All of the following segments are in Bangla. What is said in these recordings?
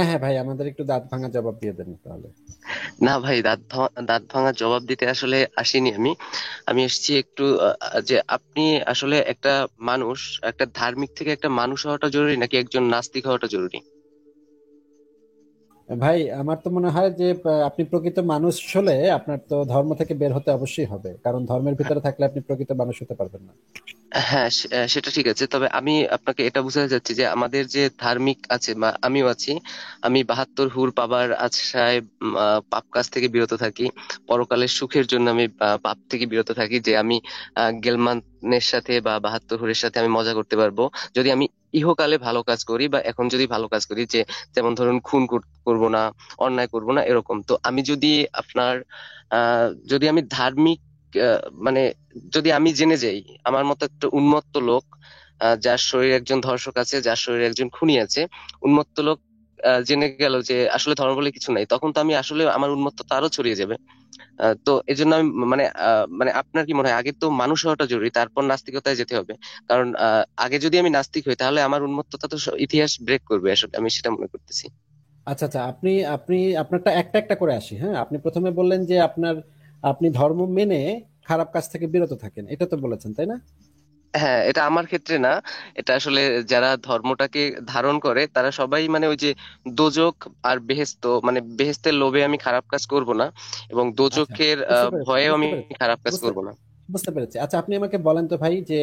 হ্যাঁ হ্যাঁ ভাই, আমাদের একটু দাঁত ভাঙা জবাব দিয়ে দেন তাহলে। না ভাই, দাঁত ভাঙা জবাব দিতে আসলে আসিনি আমি। আমি এসেছি একটু যে আপনি আসলে একটা মানুষ, একটা ধার্মিক থেকে একটা মানুষ হওয়াটা জরুরি নাকি একজন নাস্তিক হওয়াটা জরুরি? ভাই আমার তো মনে হয় যে আপনি প্রকৃত মানুষ হলে আপনার তো ধর্ম থেকে বের হতে অবশ্যই হবে, কারণ ধর্মের ভিতরে থাকলে আপনি প্রকৃত মানুষ হতে পারবেন না। হ্যাঁ, সেটা ঠিক আছে, তবে আমি আপনাকে এটা বুঝাতে চাচ্ছি যে আমাদের যে ধার্মিক আছে বা আমিও আছি। আমি 72 হুর পাবার আশায় পাপ কাজ থেকে বিরত থাকি। পরকালের সুখের জন্য আমি পাপ থেকে বিরত থাকি, যে আমি গেলমানের সাথে বা 72 হুরের সাথে আমি মজা করতে পারবো যদি আমি ইহকালে ভালো কাজ করি, বা এখন যদি ভালো কাজ করি, যে যেমন ধরুন খুন করব না, অন্যায় করব না, এরকম। তো আমি যদি আপনার যদি আমি ধার্মিক মানে যদি আমি জেনে যাই আমার মতো একটা উন্মত্ত লোক, যার শরীরে একজন ধর্ষক আছে, যার শরীরে একজন খুনি আছে, উন্মত্ত লোক জেনে গেল যে আসলে ধর্ম বলে কিছু নাই, তখন তো আমি আসলে আমার উন্মত্ততা আরো ছড়িয়ে যাবে। তো এই জন্য আমি মানে আপনার কি মনে হয় আগে তো মানুষ হওয়াটা জরুরি, তারপর নাস্তিকতায় যেতে হবে? কারণ আগে যদি আমি নাস্তিক হই তাহলে আমার উন্মত্ততা তো ইতিহাস ব্রেক করবে, আসলে আমি সেটা মনে করতেছি। আচ্ছা আচ্ছা, আপনি আপনি আপনারটা একটা একটা করে আসি। হ্যাঁ, আপনি প্রথমে বললেন যে আপনি ধর্ম মেনে খারাপ কাজ থেকে বিরত থাকেন, এটা তো বলেছেন তাই না? হ্যাঁ, এটা আমার ক্ষেত্রে না। এটা আসলে যারা ধর্মটাকে ধারণ করে তারা সবাই মানে ওই যে দোজখ আর বেহেস্ত, মানে বেহেস্তের লোভে আমি খারাপ কাজ করব না, এবং আচ্ছা, দোজখের বুঝতে পেরেছি ভয়েও বুঝতে আমি পেরেছি খারাপ কাজ বুঝতে করব না। বুঝতে পেরেছি। আচ্ছা, আপনি আমাকে বলেন তো ভাই যে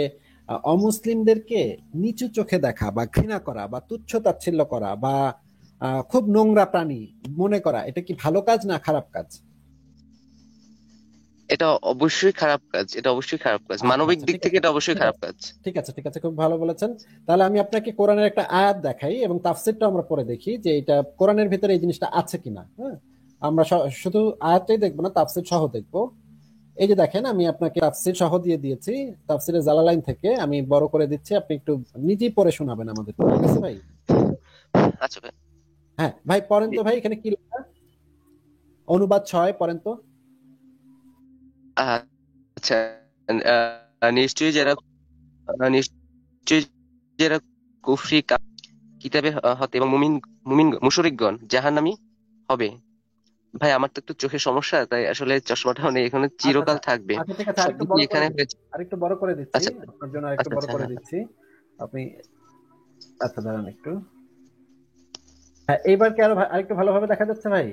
অমুসলিমদেরকে নিচু চোখে দেখা বা ঘৃণা করা বা তুচ্ছ তাচ্ছিল্য করা বা খুব নোংরা প্রাণী মনে করা, এটা কি ভালো কাজ না খারাপ কাজ? এটা অবশ্যই খারাপ কাজ, এটা অবশ্যই খারাপ কাজ, আচ্ছা মানবিক আচ্ছা, দিক ঠিক থেকে আছে এটা অবশ্যই ঠিক খারাপ আছে কাজ। ঠিক আছে ঠিক আছে, খুব ভালো বলেছেন। তাহলে আমি আপনাকে কোরআনের একটা আয়াত দেখাই এবং তাফসীরটা আমরা পরে দেখি যে এটা কোরআনের ভিতরে এই জিনিসটা আছে কিনা। হ্যাঁ, আমরা শুধু আয়াতটাই দেখবো না, তাফসীর সহ দেখবো। এই যে দেখেন, আমি আপনাকে তাফসীর সহ দিয়ে দিয়েছি। তাফসীরে জালালাইন থেকে আমি বড় করে দিচ্ছি, আপনি একটু নিজেই পড়ে শোনাবেন আমাদেরকে, ঠিক আছে ভাই? আচ্ছা ভাই। হ্যাঁ ভাই, পড়েন তো ভাই, এখানে কি লেখা? অনুবাদ 6 পড়েন তো। আচ্ছা, নিশ্চয়ই যারা নিশ্চয়ই যারা কুফরি কিতাবে হতে এবং মুমিন মুমিন মুশরিকগণ জাহান্নামী হবে। ভাই আমার তো একটু চোখের সমস্যা, তাই আসলে চশমাটাও নেই, এখানে আচ্ছা চিরকাল আচ্ছা থাকবে আচ্ছা, ঠিক আছে, আরেকটু শব্দটি বড় করে এখানে দিচ্ছি, হয়েছে। আরেকটু বড় করে দিচ্ছি আচ্ছা আপনার জন্য, আরেকটু আচ্ছা বড় আচ্ছা, করে হ্যাঁ হ্যাঁ। দিচ্ছি। আপনি, আচ্ছা দাঁড়ান একটু। হ্যাঁ, এইবার কি আরো আরেকটু ভালোভাবে দেখা যাচ্ছে ভাই?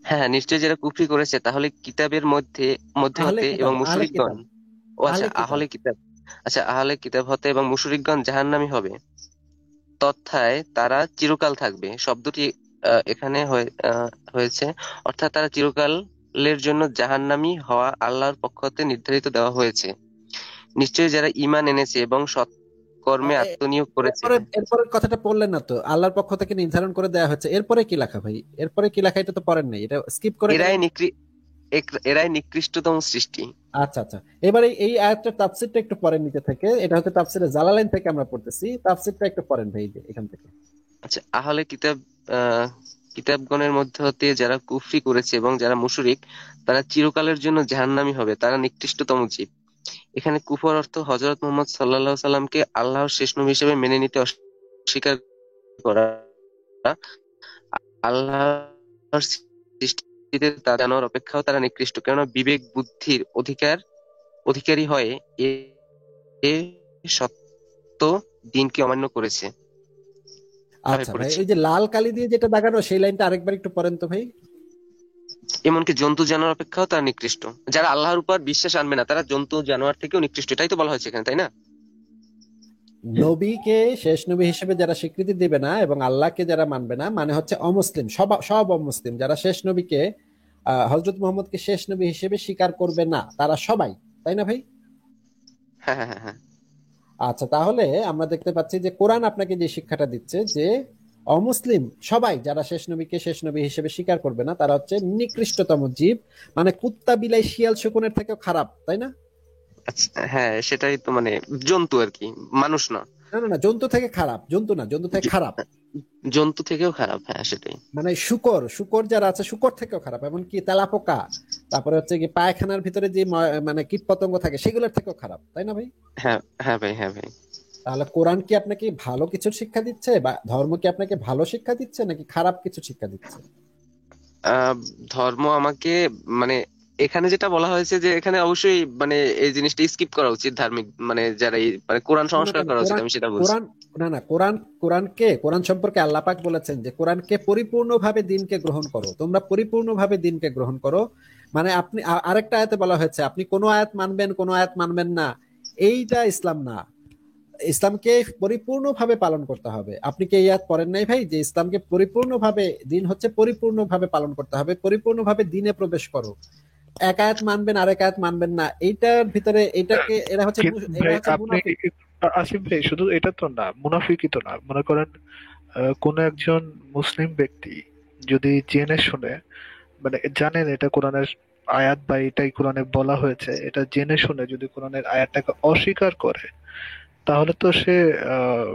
হ্যাঁ হ্যাঁ, নিশ্চয়ই যারা কুফরি করেছে তাহলে কিতাবের মধ্যে মধ্যে আহলে হতে এবং কিতাব, আহলে মুশরিকগণ। কিতাব, ও আচ্ছা, আহলে কিতাব। আহলে কিতাব। আচ্ছা, আহলে কিতাব হতে এবং মুশরিকগণ জাহান্নামী হবে, তথায় তারা চিরকাল থাকবে শব্দটি এখানে হয়েছে, অর্থাৎ তারা চিরকালের জন্য জাহান্নামী হওয়া আল্লাহর পক্ষ হতে নির্ধারিত দেওয়া হয়েছে। নিশ্চয়ই যারা ঈমান এনেছে এবং সৎকর্মে আত্মনিয়োগ করেছে। এরপরে এরপরের কথাটা পড়লেন না তো, আল্লাহর পক্ষ থেকে নির্ধারণ করে দেওয়া হচ্ছে, এরপরে কি লেখা ভাই? এরপরে কি লেখা এটা তো পড়েন নাই, এটা স্কিপ করে এরাই গেলেন যে। নিকৃ এরাই নিকৃষ্টতম সৃষ্টি। আচ্ছা আচ্ছা, এবারে এই আয়াতটার তাফসীরটা একটু পড়েন নিচে থেকে, এটা হচ্ছে তাফসীরে জালালাইন থেকে আমরা পড়তেছি, তাফসীরটা একটু পড়েন ভাই, এই যে এখান থেকে। আচ্ছা, আহলে কিতাব আহ কিতাবগণের মধ্যে হতে যারা কুফরি করেছে এবং যারা মুশরিক, তারা চিরকালের জন্য জাহান্নামী হবে, তারা নিকৃষ্টতম জীব। এখানে কুফর অর্থ হযরত মুহাম্মদ সাল্লাল্লাহু সাল্লামকে আল্লাহর শেষ নবী হিসেবে মেনে নিতে অস্বীকার করা। আল্লাহর সৃষ্টিতে তা জানার অপেক্ষাও তারা নিকৃষ্ট, কেননা বিবেক বুদ্ধির অধিকারী হয়ে এ এ সত্য দিনকে অমান্য করেছে। আমি আচ্ছা ভাই, পড়েছি। ওই যে লাল কালি দিয়ে যেটা দাগানো সেই লাইনটা আরেকবার একটু পড়েন তো ভাই। এমনকি জন্তু জানোয়ার অপেক্ষাও তারা নিকৃষ্ট। যারা আল্লাহর উপর বিশ্বাস আনবে না তারা জন্তু জানোয়ার থেকেও নিকৃষ্ট, এটাই তো বলা হয়েছে এখানে, তাই না? নবীকে শেষ নবী হিসেবে যারা স্বীকৃতি দিবে না এবং আল্লাহকে যারা মানবে না, মানে হচ্ছে অমুসলিম, সব সব অমুসলিম যারা শেষ নবীকে, হজরত মোহাম্মদকে শেষ নবী হিসেবে স্বীকার করবে না, তারা সবাই, তাই না ভাই? হ্যাঁ হ্যাঁ হ্যাঁ হ্যাঁ। আচ্ছা, তাহলে আমরা দেখতে পাচ্ছি যে কোরআন আপনাকে যে শিক্ষাটা দিচ্ছে যে অমুসলিম সবাই যারা শেষ নবীকে শেষ নবী হিসেবে স্বীকার করবে না, তারা হচ্ছে নিকৃষ্টতম জীব, মানে কুত্তা বিলাই শিয়াল শকুনের থেকেও খারাপ, তাই না? আচ্ছা, হ্যাঁ সেটাই তো, মানে জন্তু আর কি, মানুষ না। না না না, জন্তু থেকে খারাপ, জন্তু না, জন্তু থেকে জ- খারাপ। জন্তু থেকেও খারাপ, হ্যাঁ সেটাই। মানে শুকর, শুকর যারা আছে শুকর থেকেও খারাপ, এমনকি তেলাপোকা, তারপরে হচ্ছে কি পায়খানার ভিতরে যে মানে কীট পতঙ্গ থাকে সেগুলোর থেকেও খারাপ, তাই না ভাই? হ্যাঁ হ্যাঁ ভাই, হ্যাঁ ভাই। তাহলে কোরআন কি আপনাকে ভালো কিছুর শিক্ষা দিচ্ছে, বা ধর্ম কি আপনাকে ভালো শিক্ষা দিচ্ছে নাকি খারাপ কিছু শিক্ষা দিচ্ছে? আহ ধর্ম আমাকে, মানে এখানে যেটা বলা হয়েছে যে এখানে অবশ্যই মানে এই জিনিসটা স্কিপ করা উচিত, ধার্মিক মানে যারা মানে কোরআন কেন সংস্কার কেন করা উচিত, কোরআন আমি সেটা বলছি। কোরআন না না কোরআন কোরআন সম্পর্কে আল্লাহ পাক বলেছেন যে কোরআনকে পরিপূর্ণভাবে দিনকে গ্রহণ করো, তোমরা পরিপূর্ণভাবে দিনকে গ্রহণ করো। মানে আপনি আরেকটা আয়াতে বলা হয়েছে আপনি কোন আয়াত মানবেন কোন আয়াত মানবেন না, এইটা ইসলাম না। ইসলামকে পরিপূর্ণভাবে পালন করতে হবে। আপনি কি এই আয়াত পড়েন নাই ভাই, যে ইসলামকে পরিপূর্ণভাবে, দিন হচ্ছে পরিপূর্ণভাবে পালন করতে হবে, পরিপূর্ণভাবে দিনে প্রবেশ করো। এক আয়াত মানবেন আরেক আয়াত মানবেন না, এইটার ভিতরে এটাকে এরা ভাই হচ্ছে আপনি, মুনাফিক। আসিফ ভাই শুধু এটা তো না, মুনাফিকই তো না, মনে করেন কোন একজন মুসলিম ব্যক্তি যদি জেনে শুনে, মানে জানেন এটা কোরআনের আয়াত বা এটাই কোরআনে বলা হয়েছে, এটা জেনে শুনে যদি কোরআনের আয়াতটাকে অস্বীকার করে, তাহলে তো সে আহ,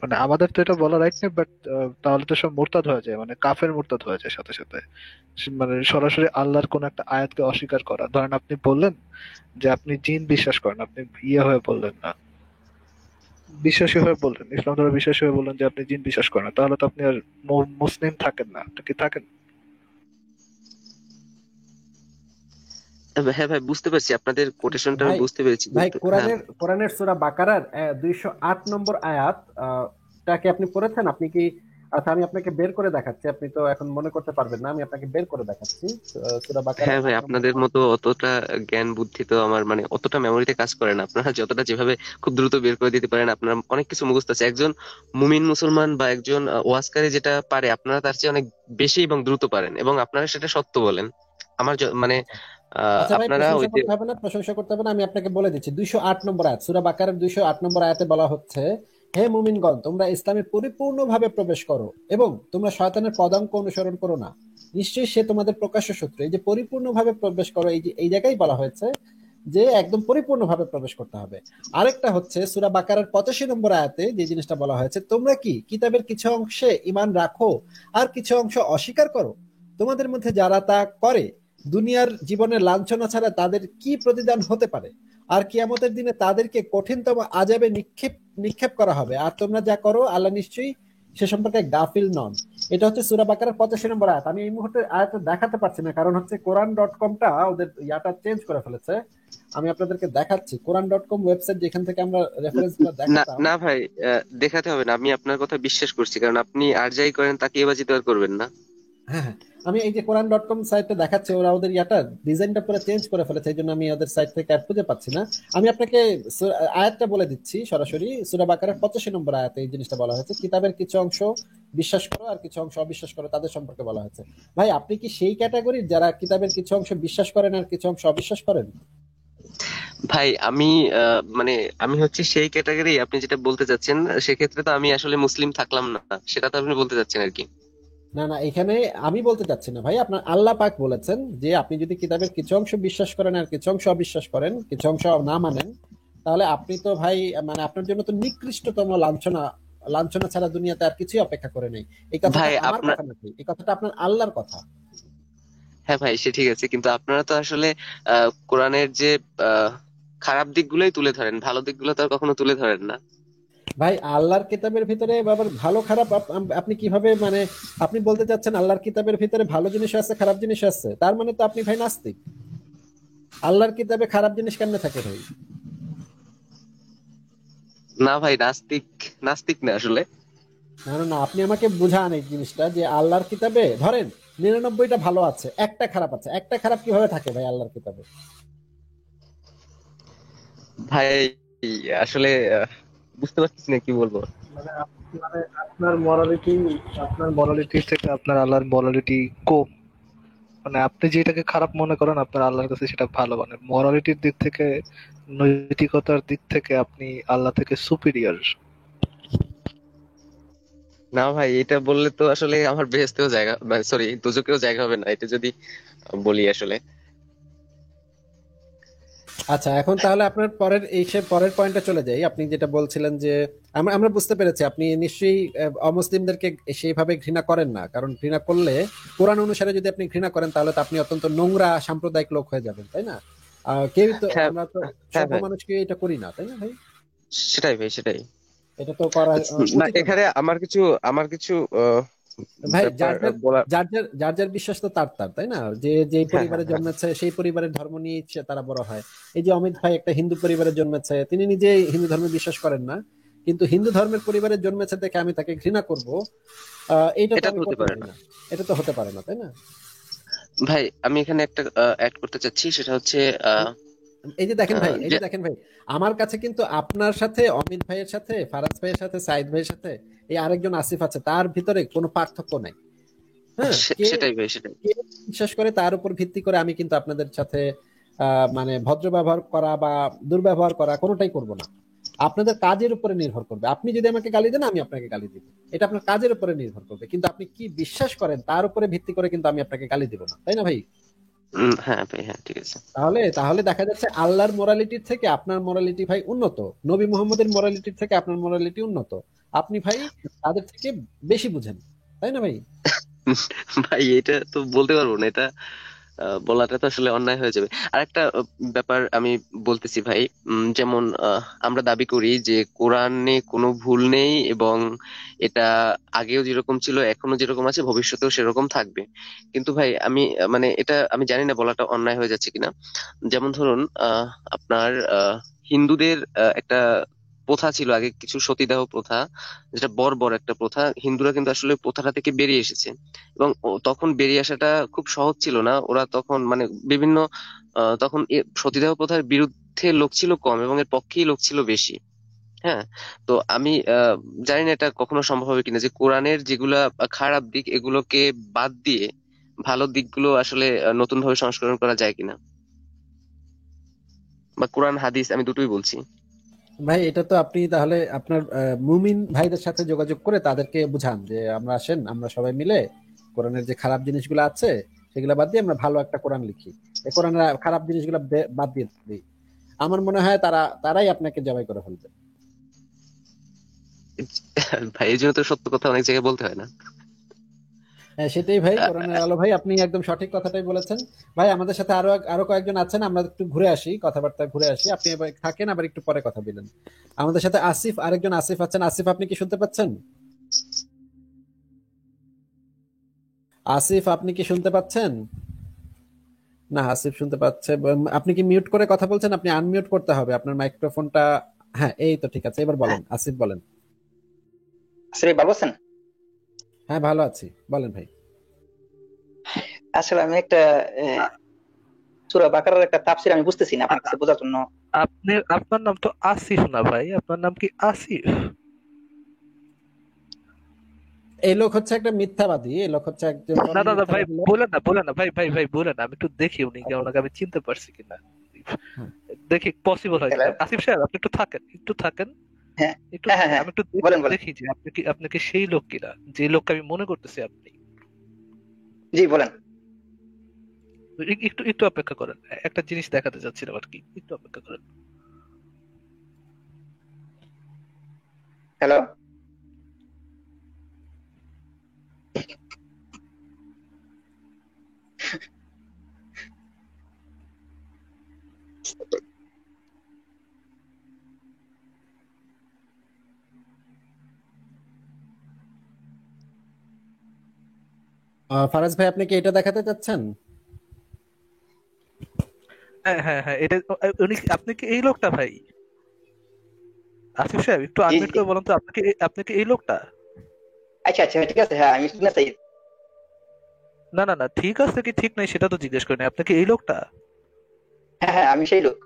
মানে আমাদের তো এটা বলা রাইট নেই, বাট তাহলে তো সব মুরতাদ হয়ে যায়, মানে কাফের মুরতাদ হয়ে যায় সাথে সাথে। মানে সরাসরি আল্লাহর কোন একটা আয়াতকে অস্বীকার করা। ধরেন আপনি বললেন যে আপনি জিন বিশ্বাস করেন, আপনি ইয়ে হয়ে বললেন না, বিশ্বাসী হয়ে বললেন, ইসলাম ধর্মে বিশ্বাসী হয়ে বললেন যে আপনি জিন বিশ্বাস করেন না, তাহলে তো আপনি আর মুসলিম থাকেন না, আপনি কি থাকেন? হ্যাঁ ভাই, বুঝতে পারছি আপনাদের কোটেশনটা, আমি ভাই বুঝতে পেরেছি, ভাই কিন্তু হ্যাঁ। কোরআনের সূরা বাকারার 208 নম্বর আয়াত টাকে আপনি পড়েছেন? আপনি কি, আচ্ছা আমি আপনাকে বের করে দেখাচ্ছি, আপনি তো এখন মনে করতে পারবেন না, আমি আপনাকে বের করে দেখাচ্ছি। সূরা বাকারার হ্যাঁ ভাই, 8 নম্বর। আপনাদের মতো অতটা জ্ঞান বুদ্ধি তো আমার মানে অতটা মেমোরিতে কাজ করে না। আপনারা যতটা যেভাবে খুব দ্রুত বের করে দিতে পারেন, আপনার অনেক কিছু মুখস্থ আছে। একজন মুমিন মুসলমান বা একজন ওয়াজকারী যেটা পারে, আপনারা তার চেয়ে অনেক বেশি এবং দ্রুত পারেন, এবং আপনারা সেটা সত্য বলেন। আমার মানে আচ্ছা আচ্ছা ভাই, আপনারা ওই প্রশংসা যে, করতে হবে না, প্রশংসা করতে হবে না, আমি আপনাকে বলে দিচ্ছি। 208 নম্বর আয়াত, সূরা বাকারার 208 নম্বর আয়াতে বলা হচ্ছে, হে মুমিনগণ, তোমরা ইসলামে পরিপূর্ণভাবে প্রবেশ করো এবং তোমরা শয়তানের পদাঙ্ক অনুসরণ করো না, নিশ্চয়ই সে তোমাদের প্রকাশ্য শত্রু। এই যে পরিপূর্ণভাবে প্রবেশ করো, এই যে এই জায়গায় বলা হয়েছে যে একদম পরিপূর্ণভাবে প্রবেশ করতে হবে। আরেকটা হচ্ছে সূরা বাকারার 85 নম্বর আয়াতে যে জিনিসটা বলা হয়েছে, তোমরা কি কিতাবের কিছু অংশে ঈমান রাখো আর কিছু অংশ অস্বীকার করো? তোমাদের মধ্যে যারা তা করে, দুনিয়ার জীবনের লাঞ্ছনা ছাড়া তাদের কি প্রতিদান হতে পারে? আর কিয়ামতের দিনে তাদেরকে কঠিনতম আযাবে নিক্ষেপ নিক্ষেপ করা হবে। আর তোমরা যা করো আল্লাহ নিশ্চয়ই সে সম্পর্কে গাফিল নন। এটা হচ্ছে সূরা বাকারার 85 নম্বর আয়াত। আমি এই মুহূর্তে আয়াত দেখাতে পারছি না, কারণ হচ্ছে কোরআন.কমটা ওদের ইয়াটা চেঞ্জ করে ফেলেছে। আমি আপনাদেরকে দেখাচ্ছি কোরআন.কম ওয়েবসাইট, যেখান থেকে আমরা রেফারেন্স গুলো না দেখাতাম। না ভাই, দেখাতে হবে না, আমি আপনার কথা বিশ্বাস করছি, কারণ আপনি আর যাই করেন তাকে এবাজি তো আর করবেন না। হ্যাঁ হ্যাঁ, আমি এই যে কোরআন.কম সাইটে দেখাচ্ছে, ওরা ওদের ইয়াটা ডিজাইনটা পুরো চেঞ্জ করে ফেলেছে, এই জন্য আমি ওদের সাইট থেকে আর খুঁজে পাচ্ছি না। আমি আপনাকে আয়াতটা বলে দিচ্ছি সরাসরি। সূরা বাকারার 85 নম্বর আয়াতে এই জিনিসটা বলা হয়েছে, কিতাবের কিছু অংশ বিশ্বাস করো আর কিছু অংশ অবিশ্বাস করো, তাদের সম্পর্কে বলা হয়েছে। ভাই আপনি কি সেই ক্যাটাগরির যারা কিতাবের কিছু অংশ বিশ্বাস করেন আর কিছু অংশ অবিশ্বাস করেন? ভাই আমি মানে আমি হচ্ছে সেই ক্যাটাগরি, আপনি যেটা বলতে চাচ্ছেন সেক্ষেত্রে তো আমি আসলে মুসলিম থাকলাম না, সেটা তো আপনি বলতে চাচ্ছেন আর কি। না না, এখানে আমি বলতে চাচ্ছি না ভাই, আপনার আল্লাহ পাক বলেছেন যে আপনি যদি কিতাবের কিছু অংশ বিশ্বাস করেন আর কিছু অংশ অবিশ্বাস করেন, কিছু অংশ না মানেন, তাহলে আপনি তো ভাই, মানে আপনার জন্য তো নিকৃষ্টতম লাঞ্ছনা, লাঞ্ছনা ছাড়া দুনিয়াতে আর কিছুই অপেক্ষা করে নেই। এই কথাটা ভাই আমার আপনার, কথা নাকি, এই কথাটা আপনার আল্লাহর কথা। হ্যাঁ ভাই সে ঠিক আছে, কিন্তু আপনারা তো আসলে কোরআনের যে আহ, খারাপ দিকগুলোই তুলে ধরেন, ভালো দিকগুলো তো আর কখনো তুলে ধরেন না। ভাই আল্লাহর কিতাবের ভিতরে আবার ভালো খারাপ আপনি কিভাবে, মানে আপনি বলতে চাচ্ছেন আল্লাহর কিতাবের ভিতরে ভালো জিনিস আছে খারাপ জিনিস আছে, তার মানে তো আপনি ভাই নাস্তিক। আল্লাহর কিতাবে খারাপ জিনিস কেমনে থাকে ভাই? না ভাই, নাস্তিক নাস্তিক না আসলে। না না না, আপনি আমাকে বুঝান এই জিনিসটা, যে আল্লাহর কিতাবে ধরেন 99টা ভালো আছে, একটা খারাপ আছে, একটা খারাপ কিভাবে থাকে ভাই আল্লাহর কিতাবে? ভাই আসলে বুঝতে পারতেছি না কি বলবো। মানে মানে আপনার মরালিটি থেকে আপনার আল্লাহর মরালিটি কম। মানে আপনি যেটাকে খারাপ মনে করেন আপনার আল্লাহর কাছে সেটা ভালো, মানে মরালিটির দিক থেকে, নৈতিকতার দিক থেকে আপনি আল্লাহ থেকে সুপিরিয়র। না ভাই, এটা বললে তো আসলে আমার বেহেশতেও জায়গা, সরি দোজকেও জায়গা হবে না, এটা যদি বলি আসলে। আচ্ছা, এখন তাহলে আপনার পরের পয়েন্টে চলে যাই। আপনি যেটা বলছিলেন যে আমরা আমরা বুঝতে পেরেছি আপনি নিশ্চয়ই অমুসলিমদেরকে সেইভাবে ঘৃণা করেন না, কারণ ঘৃণা করলে, কোরআন অনুসারে যদি আপনি ঘৃণা করেন তাহলে তো আপনি অত্যন্ত নোংরা সাম্প্রদায়িক লোক হয়ে যাবেন, তাই না? কেউ তো, হ্যাঁ আমরা তো হ্যাঁ সভ্য ভাই, মানুষ কেউ এটা করি না, তাই না ভাই? সেটাই ভাই সেটাই। এটা তো করা না, উচিত না। এখানে আমার কিছু ভাই ব্যাপার বলা। যার যার বিশ্বাস তো তার তার, তাই না? যে যেই হ্যাঁ, হ্যাঁ, পরিবারে হ্যাঁ। জন্মেছে সেই পরিবারের ধর্ম নিয়ে তারা বড় হয়। এই যে অমিত ভাই একটা হিন্দু পরিবারে জন্মেছে, তিনি নিজেই হিন্দু ধর্মে বিশ্বাস করেন না, কিন্তু হিন্দু ধর্মের পরিবারে জন্মেছে দেখে আমি তাকে ঘৃণা করব, এইটা তো এটা তো আমি হতে করতে পারে পারি না না। এটা তো হতে পারে না, তাই না? ভাই। আমি এখানে একটা অ্যাড করতে চাচ্ছি, সেটা হচ্ছে আহ, এই যে দেখেন ভাই, এই যে যে দেখেন ভাই, আমার কাছে কিন্তু আপনার সাথে, অমিত ভাইয়ের সাথে, ফারাজ ভাইয়ের সাথে, সাইদ ভাইয়ের সাথে, এই আরেকজন আসিফ আছে, তার ভিতরে কোনো পার্থক্য নাই। হ্যাঁ, কে সেটাই ভাই, সেটাই। কে বিশ্বাস করে তার উপর ভিত্তি করে আমি কিন্তু আপনাদের সাথে মানে ভদ্র ব্যবহার করা বা দুর্ব্যবহার করা কোনোটাই করব না। আপনাদের কাজের উপরে নির্ভর করবে। আপনি যদি আমাকে গালি দেন, আমি আপনাকে গালি দিব। এটা আপনার কাজের উপরে নির্ভর করবে, কিন্তু আপনি কি বিশ্বাস করেন তার উপরে ভিত্তি করে কিন্তু আমি আপনাকে গালি দিব না, তাই না ভাই? হ্যাঁ ভাই, হ্যাঁ, ঠিক আছে। তাহলে তাহলে দেখা যাচ্ছে আল্লাহর মোরালিটির থেকে আপনার মোরালিটি ভাই উন্নত, নবী মুহাম্মদের মোরালিটির থেকে আপনার মোরালিটি উন্নত। আপনি ভাই তাদের থেকে বেশি বুঝেন, তাই না ভাই? ভাই, এটা তো বলতে পারবো না, এটা বলাটা তো আসলে অন্যায় হয়ে যাবে। আর একটা ব্যাপার আমি বলতেছি ভাই, যেমন আমরা দাবি করি যে কোরআনে কোনো ভুল নেই, এবং এটা আগেও যেরকম ছিল, এখনো যেরকম আছে, ভবিষ্যতেও সেরকম থাকবে। কিন্তু ভাই আমি মানে এটা আমি জানি না বলাটা অন্যায় হয়ে যাচ্ছে কিনা। যেমন ধরুন, আপনার হিন্দুদের একটা প্রথা ছিল আগে, কিছু সতীদাহ প্রথা, যেটা বর্বর একটা প্রথা। হিন্দুরা কিন্তু আসলে প্রথাটা থেকে বেরিয়ে এসেছে, এবং তখন বেরিয়ে আসাটা খুব সহজ ছিল না। ওরা তখন মানে বিভিন্ন তখন সতীদাহ প্রথার বিরুদ্ধে লোক ছিল কম, এবং এর পক্ষেই লোক ছিল বেশি। হ্যাঁ। তো আমি জানি না এটা কখনো সম্ভব হবে কিনা, যে কোরআনের যেগুলা খারাপ দিক এগুলোকে বাদ দিয়ে ভালো দিকগুলো আসলে নতুন ভাবে সংস্করণ করা যায় কিনা, বা কোরআন হাদিস আমি দুটোই বলছি। ভাই এটা তো আপনি তাহলে আপনার মুমিন ভাইদের সাথে যোগাযোগ করে তাদেরকে বুঝান যে আমরা আসেন, আমরা সবাই মিলে কোরআনের যে খারাপ জিনিসগুলো আছে সেগুলো বাদ দিয়ে আমরা ভালো একটা কোরআন লিখি, এই কোরআনের খারাপ জিনিসগুলো বাদ দিয়ে দিই। আমার মনে হয় তারাই আপনাকে জবাই করে ফেলবে। ভাই, এই জন্য তো সত্য কথা অনেক জায়গায় বলতে হয় না। হ্যাঁ সেটাই ভাই, কোরআনের আলো ভাই, আপনি একদম সঠিক কথাটাই বলেছেন। ভাই আমাদের সাথে আরো আরো কয়েকজন আছেন, আমরা একটু ঘুরে আসি, কথাবার্তা ঘুরে আসি, আপনি এবার থাকেন, আবার একটু পরে কথা বলেন। আমাদের সাথে আসিফ, আরেকজন আসিফ আছেন। আসিফ আপনি কি শুনতে পাচ্ছেন? আসিফ আপনি কি শুনতে পাচ্ছেন? না, আসিফ শুনতে পাচ্ছে। আপনি কি মিউট করে কথা বলছেন? আপনি আনমিউট করতে হবে আপনার মাইক্রোফোনটা। হ্যাঁ, এই তো ঠিক আছে, এবার বলেন আসিফ, বলেন। আসলে ভালো আছেন? হ্যাঁ ভালো আছি, বলেন ভাই। আসলে আমি একটা সূরা বাকারার একটা তাফসীর আমি বুঝতেছি না, আপনার কাছে বোঝার জন্য। আপনার নাম তো আসিফ না ভাই, আপনার নাম কি আসিফ? এই লোক হচ্ছে একটা মিথ্যাবাদী, এই লোক হচ্ছে একজন না চরম না না ভাই, মিথ্যাবাদী লোক। বলেন না, বলেন না ভাই, ভাই ভাই বলেন না, আমি একটু দেখি উনি কি, আচ্ছা, ওনাকে আমি চিনতে পারছি কিনা হ্যাঁ। দেখি, পসিবল হয় হ্যালো। কিনা। আসিফ সাহেব আপনি একটু থাকেন, একটু থাকেন, হ্যাঁ একটু হ্যাঁ হ্যাঁ থাকেন, হ্যাঁ, আমি একটু বলেন বলেন। দেখি যে আপনি কি সেই লোক কিনা, যে লোককে আমি মনে করতেছি আপনি। জি বলেন। একটু একটু অপেক্ষা করেন, একটা জিনিস দেখাতে চাচ্ছিলাম আর কি, একটু অপেক্ষা করেন। হ্যালো। ফারাজ ভাই আপনি কি এটা দেখাতে চাচ্ছেন? হ্যাঁ হ্যাঁ হ্যাঁ, এটা আপনি কি এই লোকটা ভাই? আসিফ সাহেব একটু জি আনমিউট জি। করে বলেন তো, আপনি কি এই লোকটা? আচ্ছা আচ্ছা, ঠিক আছে, হ্যাঁ আমি শুনে চাই। না না না, ঠিক আছে কি ঠিক নাই সেটা তো জিজ্ঞেস করিনি, আপনি কি এই লোকটা? হ্যাঁ হ্যাঁ, আমি সেই লোক।